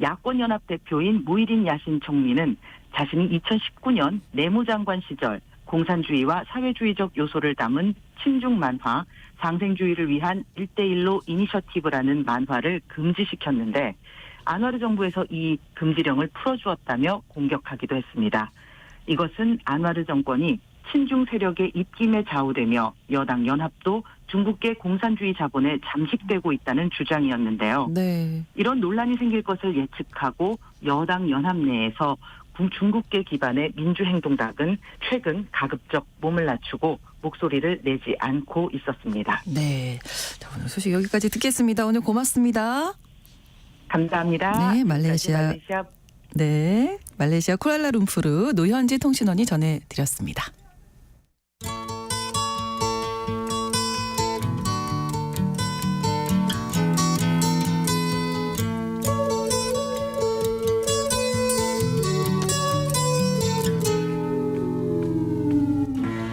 야권연합 대표인 무이딘 야신 총리는 자신이 2019년 내무장관 시절 공산주의와 사회주의적 요소를 담은 친중 만화 상생주의를 위한 1대1로 이니셔티브라는 만화를 금지시켰는데 안와르 정부에서 이 금지령을 풀어주었다며 공격하기도 했습니다. 이것은 안와르 정권이 친중 세력의 입김에 좌우되며 여당 연합도 중국계 공산주의 자본에 잠식되고 있다는 주장이었는데요. 네. 이런 논란이 생길 것을 예측하고 여당 연합 내에서 중국계 기반의 민주행동당은 최근 가급적 몸을 낮추고 목소리를 내지 않고 있었습니다. 네. 자, 오늘 소식 여기까지 듣겠습니다. 오늘 고맙습니다. 감사합니다. 네, 말레이시아 쿠알라룸푸르 노현지 통신원이 전해드렸습니다.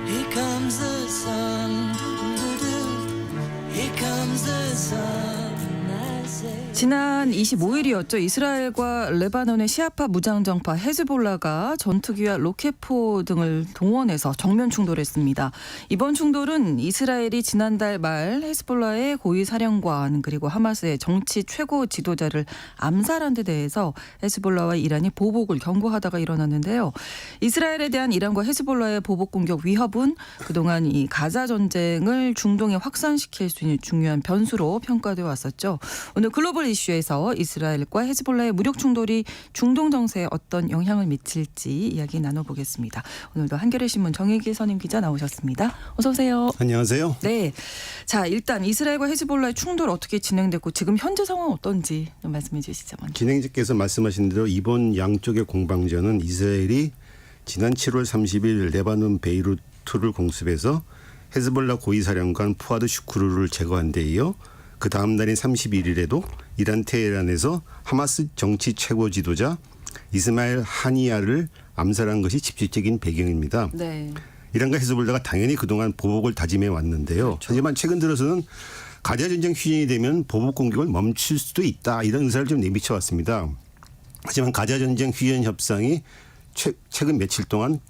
Here comes the sun, here comes the sun. I 지난 25일이었죠. 이스라엘과 레바논의 시아파 무장정파 헤즈볼라가 전투기와 로켓포 등을 동원해서 정면 충돌했습니다. 이번 충돌은 이스라엘이 지난달 말 헤즈볼라의 고위 사령관 그리고 하마스의 정치 최고 지도자를 암살한 데 대해서 헤즈볼라와 이란이 보복을 경고하다가 일어났는데요. 이스라엘에 대한 이란과 헤즈볼라의 보복 공격 위협은 그동안 이 가자 전쟁을 중동에 확산시킬 수 있는 중요한 변수로 평가되어 왔었죠. 오늘 글로벌 이슈에서 이스라엘과 헤즈볼라의 무력 충돌이 중동 정세에 어떤 영향을 미칠지 이야기 나눠보겠습니다. 오늘도 한겨레 신문 정혜기 선임 기자 나오셨습니다. 어서 오세요. 안녕하세요. 네, 자 일단 이스라엘과 헤즈볼라의 충돌 어떻게 진행됐고 지금 현재 상황 어떤지 좀 말씀해 주시죠. 먼저. 진행자께서 말씀하신 대로 이번 양쪽의 공방전은 이스라엘이 지난 7월 30일 레바논 베이루트를 공습해서 헤즈볼라 고위사령관 푸아드 슈크루를 제거한 데 이어 그 다음 날인 31일에도 이란 테헤란에서 하마스 정치 최고 지도자 이스마일 하니야를 암살한 것이 직접적인 배경입니다. 네. 이란과 헤즈볼라가 당연히 그동안 보복을 다짐해 왔는데요. 그렇죠. 하지만 최근 들어서는 가자 전쟁 휴전이 되면 보복 공격을 멈출 수도 있다 이런 의사를 좀 내비쳐 왔습니다. 하지만 가자 전쟁 휴전 협상이 최근 며칠 동안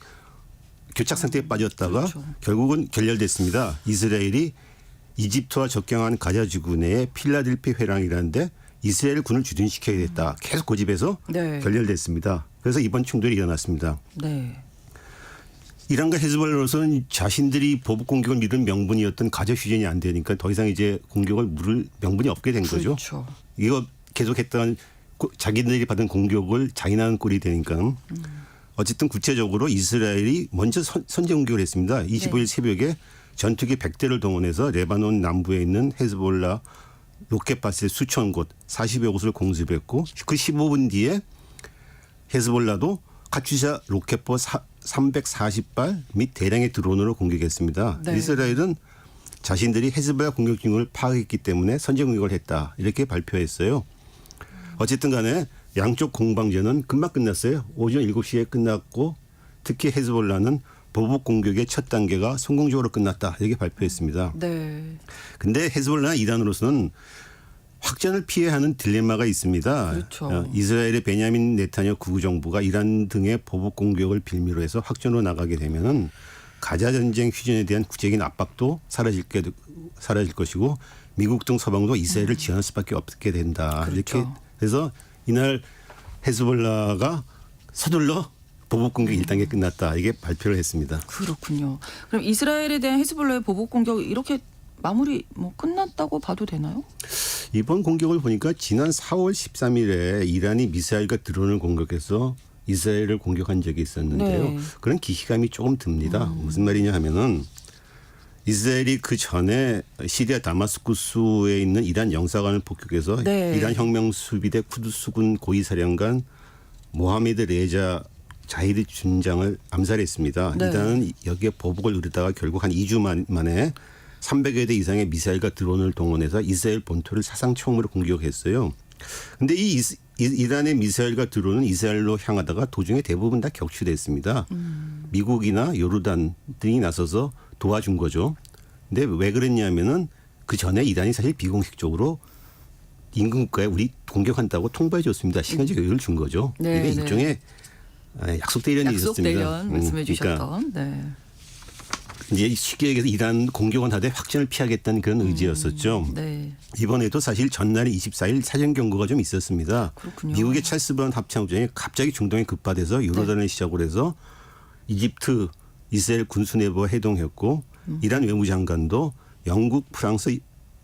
교착 상태에 빠졌다가 그렇죠. 결국은 결렬됐습니다. 이스라엘이 이집트와 접경한 가자 지구 내에 필라델피 회랑이라는데 이스라엘 군을 주둔시켜야 됐다. 계속 고집해서 네. 결렬됐습니다. 그래서 이번 충돌이 일어났습니다. 네. 이란과 헤즈볼라로서는 자신들이 보복 공격을 미룬 명분이었던 가자 휴전이 안 되니까 더 이상 이제 공격을 물을 명분이 없게 된 거죠. 그렇죠. 이거 계속했던 자기들이 받은 공격을 자인하는 꼴이 되니까 어쨌든 구체적으로 이스라엘이 먼저 선제 공격을 했습니다. 25일 새벽에 전투기 100대를 동원해서 레바논 남부에 있는 헤즈볼라 로켓바스 수천 곳 40여 곳을 공습했고 그 15분 뒤에 헤즈볼라도 카츄샤 로켓포 340발 및 대량의 드론으로 공격했습니다. 네. 이스라엘은 자신들이 헤즈볼라 공격 중을 파악했기 때문에 선제 공격을 했다 이렇게 발표했어요. 어쨌든 간에 양쪽 공방전은 금방 끝났어요. 오전 7시에 끝났고 특히 헤즈볼라는 보복 공격의 첫 단계가 성공적으로 끝났다 이렇게 발표했습니다. 네. 근데 헤즈볼라나 이란으로서는 확전을 피해야 하는 딜레마가 있습니다. 그렇죠. 이스라엘의 베냐민 네타냐후 구정부가 이란 등의 보복 공격을 빌미로 해서 확전으로 나가게 되면은 가자 전쟁 휴전에 대한 국제적인 압박도 사라질 것이고 미국 등 서방도 이스라엘을 지원할 수밖에 없게 된다. 그렇죠. 이렇게 해서 이날 헤즈볼라가 서둘러 보복 공격 1단계 끝났다. 이게 발표를 했습니다. 그렇군요. 그럼 이스라엘에 대한 헤즈볼라의 보복 공격 이렇게 마무리 끝났다고 봐도 되나요? 이번 공격을 보니까 지난 4월 13일에 이란이 미사일과 드론을 공격해서 이스라엘을 공격한 적이 있었는데요. 네. 그런 기시감이 조금 듭니다. 무슨 말이냐 하면은 이스라엘이 그 전에 시리아 다마스쿠스에 있는 이란 영사관을 폭격해서 네. 이란 혁명수비대 쿠두스군 고위사령관 모하메드 레자 자히리 준장을 암살했습니다. 네. 이란은 여기에 보복을 누리다가 결국 한 2주 만에 300여 대 이상의 미사일과 드론을 동원해서 이스라엘 본토를 사상 처음으로 공격했어요. 그런데 이 이란의 미사일과 드론은 이스라엘로 향하다가 도중에 대부분 다 격추됐습니다. 미국이나 요르단 등이 나서서 도와준 거죠. 근데 왜 그랬냐면은 그 전에 이란이 사실 비공식적으로 인근 국가에 우리 공격한다고 통보해 줬습니다. 시간적 여유를 준 거죠. 네, 이게 네. 일종의 약속 대련이 약속 있었습니다. 대련 말씀해 주셨던. 그러니까 네. 이제 쉽게 얘기해서 이란 공격은 하되 확전을 피하겠다는 그런 의지였었죠. 네. 이번에도 사실 전날이 24일 사전 경고가 좀 있었습니다. 그렇군요. 미국의 찰스 브라운 합참장이 갑자기 중동에 급파돼서 요르단을 시작으로 해서 이집트, 이스라엘 군수 내부와 회동했고 이란 외무장관도 영국, 프랑스,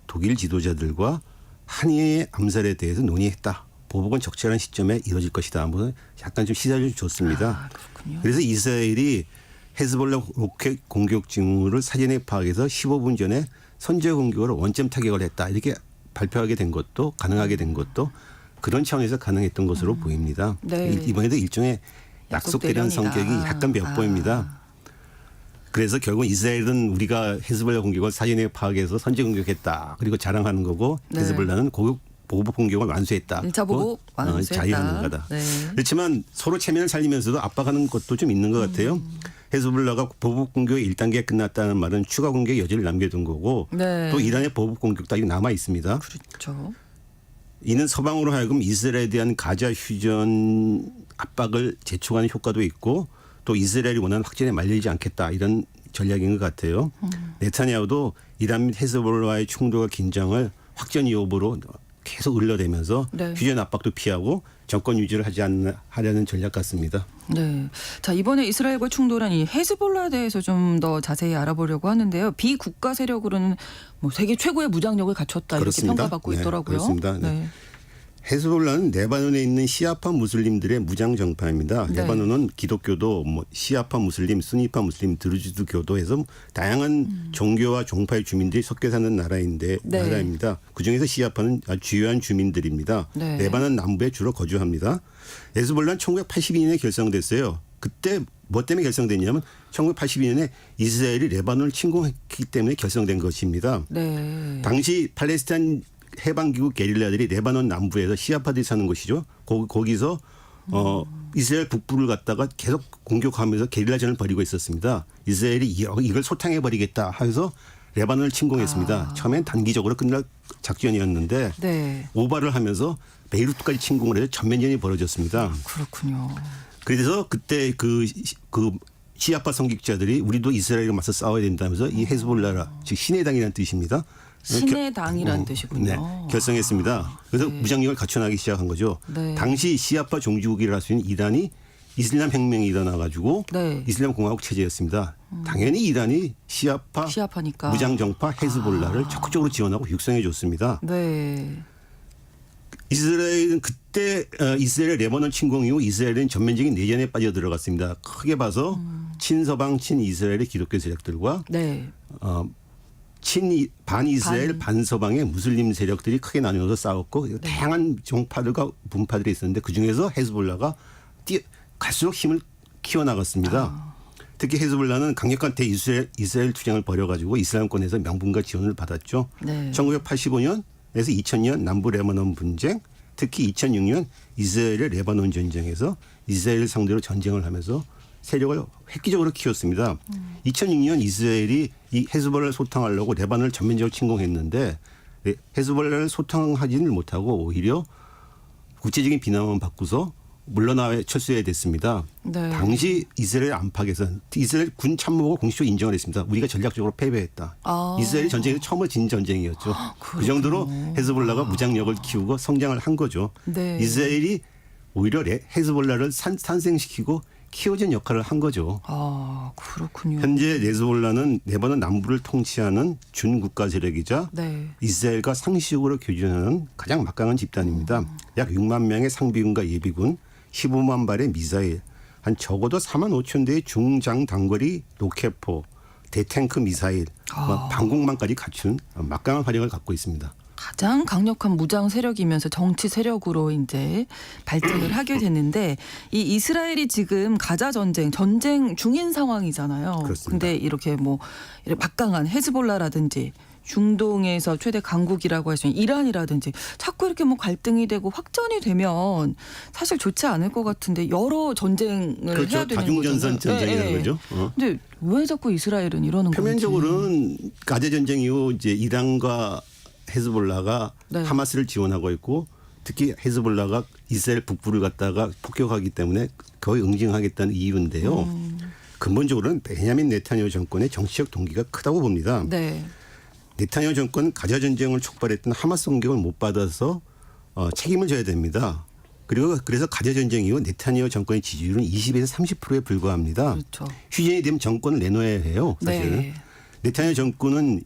독일 지도자들과 한이의 암살에 대해서 논의했다. 보복은 적절한 시점에 이뤄질 것이다. 뭐 약간 좀 시사를 줬습니다. 그렇군요. 그래서 이스라엘이 헤즈볼라 로켓 공격 징후를 사전에 파악해서 15분 전에 선제 공격으로 원점 타격을 했다. 이렇게 발표하게 된 것도 가능하게 된 것도 그런 차원에서 가능했던 것으로 보입니다. 네. 이번에도 일종의 약속 대련 성격이 약간 엿보입니다. 그래서 결국 이스라엘은 우리가 헤즈볼라 공격을 사전에 파악해서 선제 공격했다. 그리고 자랑하는 거고 네. 헤즈볼라는 보복 공격을 완수했다. 1차 보복 완수했다. 자유하는 거다. 네. 그렇지만 서로 체면을 살리면서도 압박하는 것도 좀 있는 것 같아요. 헤즈볼라가 보복 공격이 1단계 끝났다는 말은 추가 공격의 여지를 남겨둔 거고 네. 또 이란의 보복 공격도 아직 남아 있습니다. 그렇죠. 이는 서방으로 하여금 이스라엘에 대한 가자 휴전 압박을 재촉하는 효과도 있고 또 이스라엘이 원하는 확전에 말리지 않겠다 이런 전략인 것 같아요. 네타냐후도 이란 및 헤즈볼라와의 충돌과 긴장을 확전 여부로 계속 을려대면서 네. 휴전 압박도 피하고 정권 유지를 하려는 전략 같습니다. 네. 자, 이번에 이스라엘과 충돌한 이 헤즈볼라에 대해서 좀 더 자세히 알아보려고 하는데요. 비국가 세력으로는 뭐 세계 최고의 무장력을 갖췄다 그렇습니다. 이렇게 평가받고 네, 있더라고요. 그렇습니다. 네. 헤즈볼라는 레바논에 있는 시아파 무슬림들의 무장 정파입니다. 네. 레바논은 기독교도 뭐 시아파 무슬림, 수니파 무슬림, 드루즈도 교도해서 다양한 종교와 종파의 주민들이 섞여 사는 네. 나라입니다. 그중에서 시아파는 아주 주요한 주민들입니다. 네. 레바논 남부에 주로 거주합니다. 헤즈볼라는 1982년에 결성됐어요. 그때 뭐 때문에 결성됐냐면 1982년에 이스라엘이 레바논을 침공했기 때문에 결성된 것입니다. 네. 당시 팔레스타인 해방기구 게릴라들이 레바논 남부에서 시아파들이 사는 곳이죠. 거기서 이스라엘 북부를 갖다가 계속 공격하면서 게릴라전을 벌이고 있었습니다. 이스라엘이 이걸 소탕해버리겠다 하면서 레바논을 침공했습니다. 처음엔 단기적으로 끝날 작전이었는데 네. 오바를 하면서 베이루트까지 침공을 해서 전면전이 벌어졌습니다. 그렇군요. 그래서 그때 그 시아파 성직자들이 우리도 이스라엘과 맞서 싸워야 된다면서 이 헤즈볼라라 즉 신의 당이라는 뜻입니다. 신의 당이란 뜻이군요. 네, 결성했습니다. 그래서 네. 무장력을 갖춰나기 시작한 거죠. 네. 당시 시아파 종주국이라 할 수 있는 이란이 이슬람 혁명이 일어나가지고 네. 이슬람 공화국 체제였습니다. 당연히 이란이 시아파니까. 무장 정파 헤즈볼라를 적극적으로 지원하고 육성해 줬습니다. 네. 이스라엘은 그때 이스라엘 레바논 침공 이후 이스라엘은 전면적인 내전에 빠져 들어갔습니다. 크게 봐서 친서방 친이스라엘의 기독교 세력들과 네. 반이스라엘 반서방의 무슬림 세력들이 크게 나누어서 싸웠고 네. 다양한 종파들과 분파들이 있었는데 그중에서 헤즈볼라가 갈수록 힘을 키워나갔습니다. 특히 헤즈볼라는 강력한 대이스라엘 투쟁을 벌여가지고 이슬람권에서 명분과 지원을 받았죠. 네. 1985년에서 2000년 남부 레바논 분쟁, 특히 2006년 이스라엘의 레바논 전쟁에서 이스라엘을 상대로 전쟁을 하면서 세력을 획기적으로 키웠습니다. 2006년 이스라엘이 이 헤즈볼라를 소탕하려고 레바논을 전면적으로 침공했는데 헤즈볼라를 소탕하지는 못하고 오히려 국제적인 비난만 받고서 물러나 철수해야 됐습니다. 네. 당시 이스라엘 안팎에서 이스라엘 군 참모가 공식적으로 인정을 했습니다. 우리가 전략적으로 패배했다. 이스라엘이 전쟁에서 처음으로 진 전쟁이었죠. 그 정도로 헤즈볼라가 무장력을 키우고 성장을 한 거죠. 네. 이스라엘이 오히려 헤즈볼라를 탄생시키고 키워준 역할을 한 거죠. 아, 그렇군요. 현재 헤즈볼라는 레바논 남부를 통치하는 준국가 세력이자 네. 이스라엘과 상시적으로 교전하는 가장 막강한 집단입니다. 약 6만 명의 상비군과 예비군, 15만 발의 미사일, 한 적어도 4만 5천 대의 중장 단거리 로켓포, 대탱크 미사일, 방공망까지 갖춘 막강한 화력을 갖고 있습니다. 가장 강력한 무장 세력이면서 정치 세력으로 이제 발전을 하게 됐는데 이 이스라엘이 지금 가자 전쟁 중인 상황이잖아요. 그렇습니다. 근데 이렇게 뭐 이렇게 막강한 헤즈볼라라든지 중동에서 최대 강국이라고 할 수 있는 이란이라든지 자꾸 이렇게 뭐 갈등이 되고 확전이 되면 사실 좋지 않을 것 같은데 여러 전쟁을 그렇죠. 해야 되는 다중전선 거잖아요. 전쟁이라는 거죠. 근데 왜 자꾸 이스라엘은 이러는 건지. 표면적으로는 가자 전쟁 이후 이제 이란과 헤즈볼라가 네. 하마스를 지원하고 있고 특히 헤즈볼라가 이스라엘 북부를 갖다가 폭격하기 때문에 거의 응징하겠다는 이유인데요. 근본적으로는 베냐민 네타냐후 정권의 정치적 동기가 크다고 봅니다. 네. 네타냐후 정권 가자 전쟁을 촉발했던 하마스 공격을 못 받아서 책임을 져야 됩니다. 그리고 그래서 가자 전쟁 이후 네타냐후 정권의 지지율은 20에서 30%에 불과합니다. 그렇죠. 휴전이 되면 정권을 내놓아야 해요. 사실. 네. 네타냐후 정권은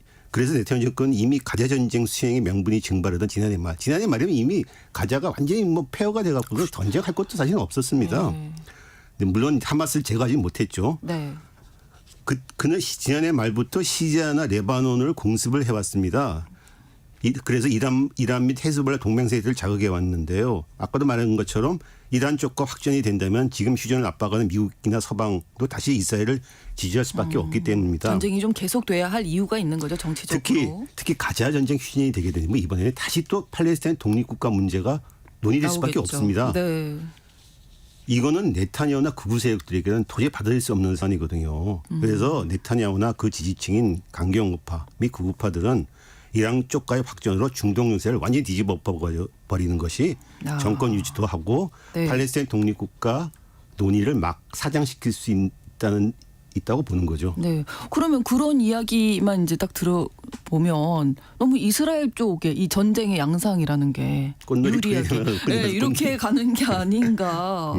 이미 가자 전쟁 수행의 명분이 증발하던 지난해 말이면 이미 가자가 완전히 뭐 폐허가 돼갖고 전쟁할 것도 사실은 없었습니다. 네. 근데 물론 하마스를 제거하지 못했죠. 네. 그는 지난해 말부터 시리아나 레바논을 공습을 해왔습니다. 그래서 이란 및 헤즈볼라 동맹세력을 자극해 왔는데요. 아까도 말한 것처럼 이란 쪽과 확전이 된다면 지금 휴전을 압박하는 미국이나 서방도 다시 이스라엘을 지지할 수밖에 없기 때문입니다. 전쟁이 좀 계속돼야 할 이유가 있는 거죠, 정치적으로. 특히 가자 전쟁 휴전이 되게 되면 이번에는 다시 또 팔레스타인 독립국가 문제가 논의될 수밖에 나오겠죠. 없습니다. 네. 이거는 네타냐후나 극우 세력들에게는 도저히 받아들일 수 없는 사안이거든요. 그래서 네타냐후나 그 지지층인 강경우파 및 극우파들은 이란 쪽과의 확전으로 중동情勢를 완전히 뒤집어 버리는 것이 아. 정권 유지도 하고 네. 팔레스타인 독립국가 논의를 막 사장시킬 수 있다고 보는 거죠. 네. 그러면 그런 이야기만 이제 딱 들어보면 너무 이스라엘 쪽의 이 전쟁의 양상이라는 게 꽃놀이 유리하게 풀리잖아요. 네, 이렇게 가는 게 아닌가.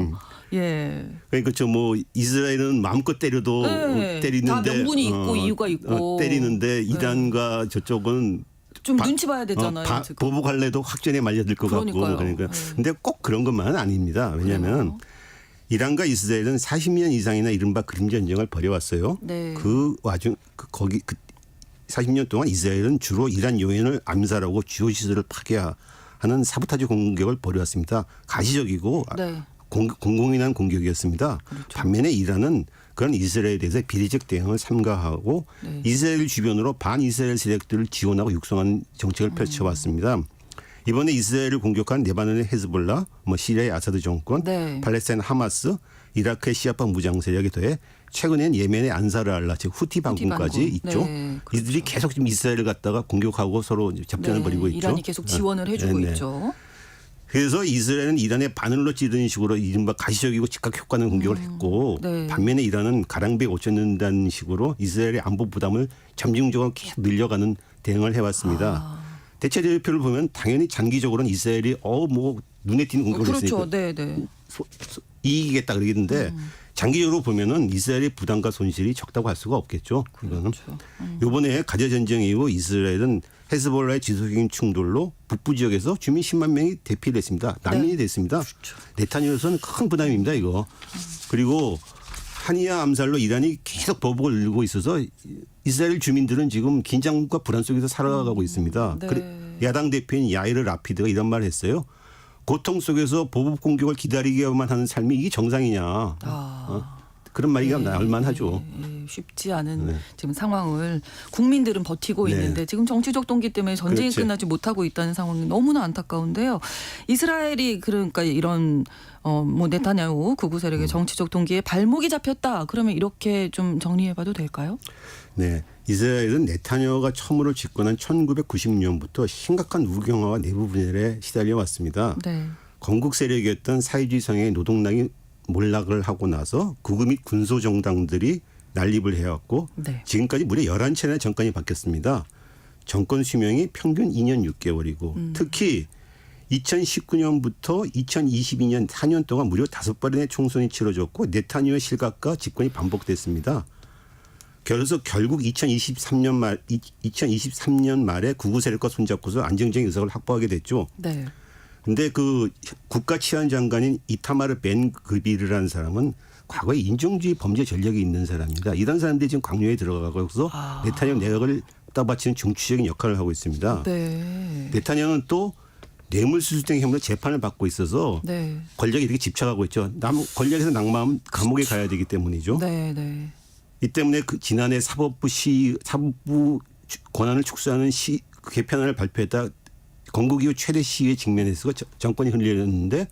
예. 그러니까 뭐 이스라엘은 마음껏 때려도 네. 때리는데 다 명분이 있고 이유가 있고. 때리는데 이란과 저쪽은 좀 눈치 봐야 되잖아요. 지금. 보복할래도 확전에 말려들 것 그러니까요. 같고 그러니까 네. 근데 꼭 그런 것만은 아닙니다. 왜냐하면 그래요? 이란과 이스라엘은 40년 이상이나 이른바 그림 전쟁을 벌여왔어요. 네. 그 와중 거기 40년 동안 이스라엘은 주로 이란 요원을 암살하고 주요 시설을 파괴하는 사보타지 공격을 벌여왔습니다. 가시적이고 네. 공공연한 공격이었습니다. 그렇죠. 반면에 이란은 그런 이스라엘에 대해서 비례적 대응을 삼가하고 네. 이스라엘 주변으로 반이스라엘 세력들을 지원하고 육성하는 정책을 펼쳐왔습니다. 이번에 이스라엘을 공격한 레바논의 헤즈볼라, 시리아의 아사드 정권, 네. 팔레스타인 하마스, 이라크의 시아파 무장 세력에 더해 최근엔 예멘의 안사르 알라 즉 후티 반군까지 반군. 있죠. 네, 그렇죠. 이들이 계속 지금 이스라엘을 갖다가 공격하고 서로 접전을 네, 벌이고 있죠. 이란이 계속 지원을 해주고 네, 네. 있죠. 그래서 이스라엘은 이란의 바늘로 찌르는 식으로 이른바 가시적이고 즉각 효과는 공격을 했고 네. 반면에 이란은 가랑비에 옷 젖는다는 식으로 이스라엘의 안보 부담을 점진적으로 계속 늘려가는 대응을 해왔습니다. 대체 대표를 보면 당연히 장기적으로는 이스라엘이 눈에 띄는 공격을 그렇죠. 했으니까 네, 네. 이기겠다 그러겠는데 장기적으로 보면은 이스라엘의 부담과 손실이 적다고 할 수가 없겠죠. 이거는 그렇죠. 이번에 가자 전쟁 이후 이스라엘은 헤즈볼라의 지속적인 충돌로 북부 지역에서 주민 10만 명이 대피를 했습니다. 난민이 됐습니다. 그렇죠. 네타냐후로서는 큰 부담입니다. 이거. 그리고 하니아 암살로 이란이 계속 보복을 늘고 있어서 이스라엘 주민들은 지금 긴장과 불안 속에서 살아가고 있습니다. 네. 야당 대표인 야이르 라피드가 이런 말을 했어요. 고통 속에서 보복 공격을 기다리기만 하는 삶이 이게 정상이냐. 그런 말이 나올 만하죠. 예, 쉽지 않은 네. 지금 상황을 국민들은 버티고 네. 있는데 지금 정치적 동기 때문에 전쟁이 그렇지. 끝나지 못하고 있다는 상황이 너무나 안타까운데요. 이스라엘이 그러니까 이런 네타냐후 극우 세력의 정치적 동기에 발목이 잡혔다. 그러면 이렇게 좀 정리해봐도 될까요? 네. 이스라엘은 네타냐후가 처음으로 집권한 1990년부터 심각한 우경화와 내부 분열에 시달려 왔습니다. 네. 건국 세력이었던 사회주의 성의 노동당이 몰락을 하고 나서 극우 및 군소 정당들이 난립을 해왔고 네. 지금까지 무려 11차례나 정권이 바뀌었습니다. 정권 수명이 평균 2년 6개월이고 특히 2019년부터 2022년 4년 동안 무려 5번의 총선이 치러졌고 네타냐후의 실각과 집권이 반복됐습니다. 그래서 결국 2023년 말에 극우 세력과 손잡고서 안정적인 의석을 확보하게 됐죠. 네. 근데 그 국가치안장관인 이타마르 벤 그비르라는 사람은 과거에 인종주의 범죄 전력이 있는 사람입니다. 이런 사람들이 지금 강요에 들어가고서 네타냐후 내각을 따바치는 중추적인 역할을 하고 있습니다. 네. 네타냐후는 또 뇌물수수 등 혐의로 재판을 받고 있어서 네. 권력에 이렇게 집착하고 있죠. 권력에서 낙마하면 감옥에 가야 되기 때문이죠. 네. 네. 이 때문에 지난해 사법부 권한을 축소하는 개편안을 발표했다. 건국 이후 최대 시위에 직면해서 정권이 흔들렸는데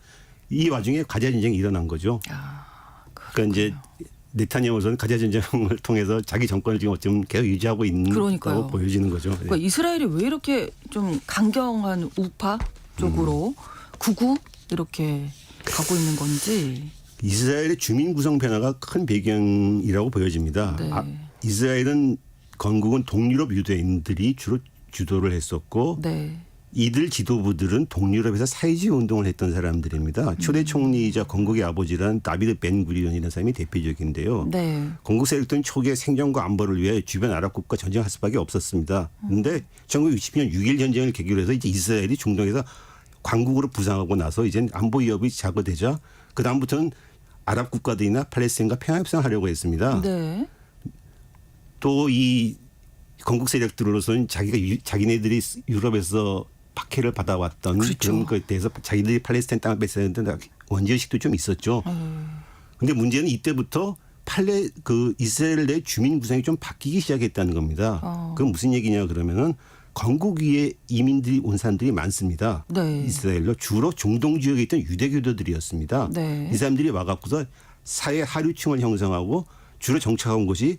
이 와중에 가자 전쟁이 일어난 거죠. 그러니까 이제 네타냐후는 가자 전쟁을 통해서 자기 정권을 지금 어쩌면 계속 유지하고 있는 그러니까요. 거로 보여지는 거죠. 그러니까 이스라엘이 왜 이렇게 좀 강경한 우파 쪽으로 극우 이렇게 가고 있는 건지. 이스라엘의 주민 구성 변화가 큰 배경이라고 보여집니다. 네. 이스라엘은 건국은 동유럽 유대인들이 주로 주도를 했었고 네. 이들 지도부들은 동유럽에서 사회주의 운동을 했던 사람들입니다. 초대 총리이자 건국의 아버지라는 다비드 벤 구리온이라는 사람이 대표적인데요. 네. 건국 세력들은 초기에 생존과 안보를 위해 주변 아랍국과 전쟁할 수밖에 없었습니다. 그런데 1960년 6.1 전쟁을 계기로 해서 이제 이스라엘이 중동에서 광국으로 부상하고 나서 이제 안보 위협이 작아되자 그 다음부터는 아랍 국가들이나 팔레스타인과 평화 협상을 하려고 했습니다. 네. 또 이 건국 세력들로서는 자기네들이 유럽에서 박해를 받아왔던 그렇죠. 그런 것에 대해서 자기들이 팔레스타인 땅을 뺏어야 되는데 원죄의식도 좀 있었죠. 그런데 문제는 이때부터 이스라엘 내 주민 구성이 좀 바뀌기 시작했다는 겁니다. 그건 무슨 얘기냐 그러면은 건국 위에 이민들이 온 사람들이 많습니다. 네. 이스라엘로 주로 중동 지역에 있던 유대교도들이었습니다. 네. 이 사람들이 와갖고서 사회 하류층을 형성하고 주로 정착한 곳이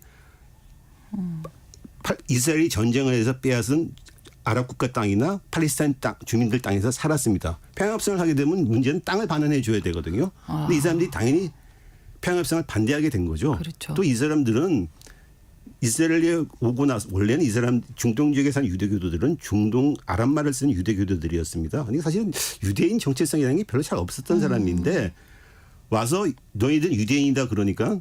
이스라엘이 전쟁을 해서 빼앗은 아랍 국가 땅이나 팔레스타인 땅 주민들 땅에서 살았습니다. 평화협상을 하게 되면 문제는 땅을 반환해 줘야 되거든요. 근데 이 사람들이 당연히 평화협상을 반대하게 된 거죠. 그렇죠. 또 이 사람들은 이스라엘에 오고 나서 원래는 이 사람 중동 지역에 사는 유대교도들은 중동 아랍말을 쓰는 유대교도들이었습니다. 그러니까 사실은 유대인 정체성이라는 게 별로 잘 없었던 사람인데 와서 너희들 유대인이다 그러니까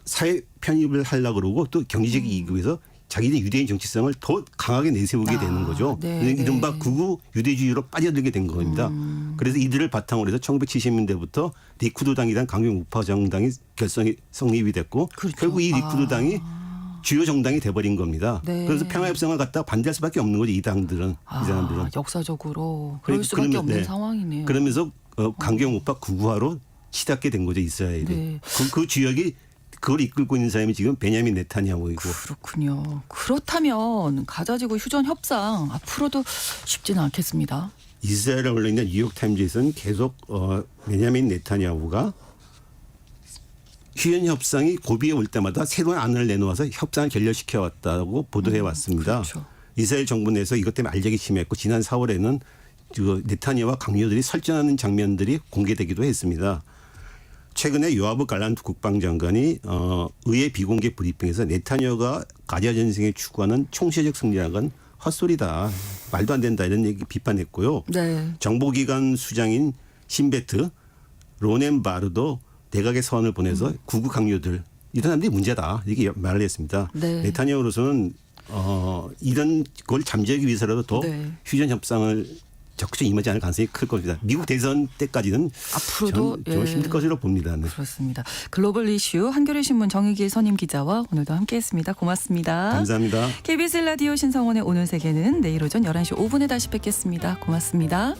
사회 편입을 하려고 그러고 또 경제적 이익을 위해서 자기들 유대인 정체성을 더 강하게 내세우게 되는 거죠. 네, 이른바 네. 극우 유대주의로 빠져들게 된 겁니다. 그래서 이들을 바탕으로 해서 1970년대부터 리쿠드당이란 강경 우파 정당이 성립이 됐고 그렇죠. 결국 이 리쿠드당이 주요 정당이 돼버린 겁니다. 네. 그래서 평화협상을 갖다가 반대할 수밖에 없는 거죠. 이 당들은. 이 사람들은. 역사적으로 그럴 수밖에 그러면- 없는 네. 상황이네요. 그러면서 강경 우파 극우화로 치닫게 된 거죠. 이스라엘이. 네. 그 지역이 그걸 이끌고 있는 사람이 지금 베냐민 네타냐후이고. 그렇군요. 그렇다면 가자지구 휴전 협상 앞으로도 쉽지는 않겠습니다. 이스라엘 언론이나 뉴욕타임즈에서는 계속 베냐민 네타냐후가 휴전 협상이 고비에 올 때마다 새로운 안을 내놓아서 협상을 결렬시켜 왔다고 보도해 왔습니다. 그렇죠. 이스라엘 정부 내에서 이것 때문에 알력이 심했고 지난 4월에는 네타냐후와 강요들이 설전하는 장면들이 공개되기도 했습니다. 최근에 요아브 갈란트 국방장관이 의회 비공개 브리핑에서 네타냐후가 가자 전쟁에 추구하는 총체적 승리라는 건 헛소리다. 말도 안 된다 이런 얘기 비판했고요. 네. 정보기관 수장인 신베트 로넨바르도 내각의 서한을 보내서 구구 강요들 이런 사람들이 문제다 이렇게 말을 했습니다. 네. 네타냐후로서는 이런 걸 잠재우기 위해서라도 더 네. 휴전 협상을 적극적으로 임하지 않을 가능성이 클 겁니다. 미국 대선 때까지는 앞으로도 좀 힘들 것으로 봅니다. 네. 그렇습니다. 글로벌 이슈 한겨레 신문 정의길 선임 기자와 오늘도 함께했습니다. 고맙습니다. 감사합니다. KBS 라디오 신성원의 오늘 세계는 내일 오전 11시 5분에 다시 뵙겠습니다. 고맙습니다.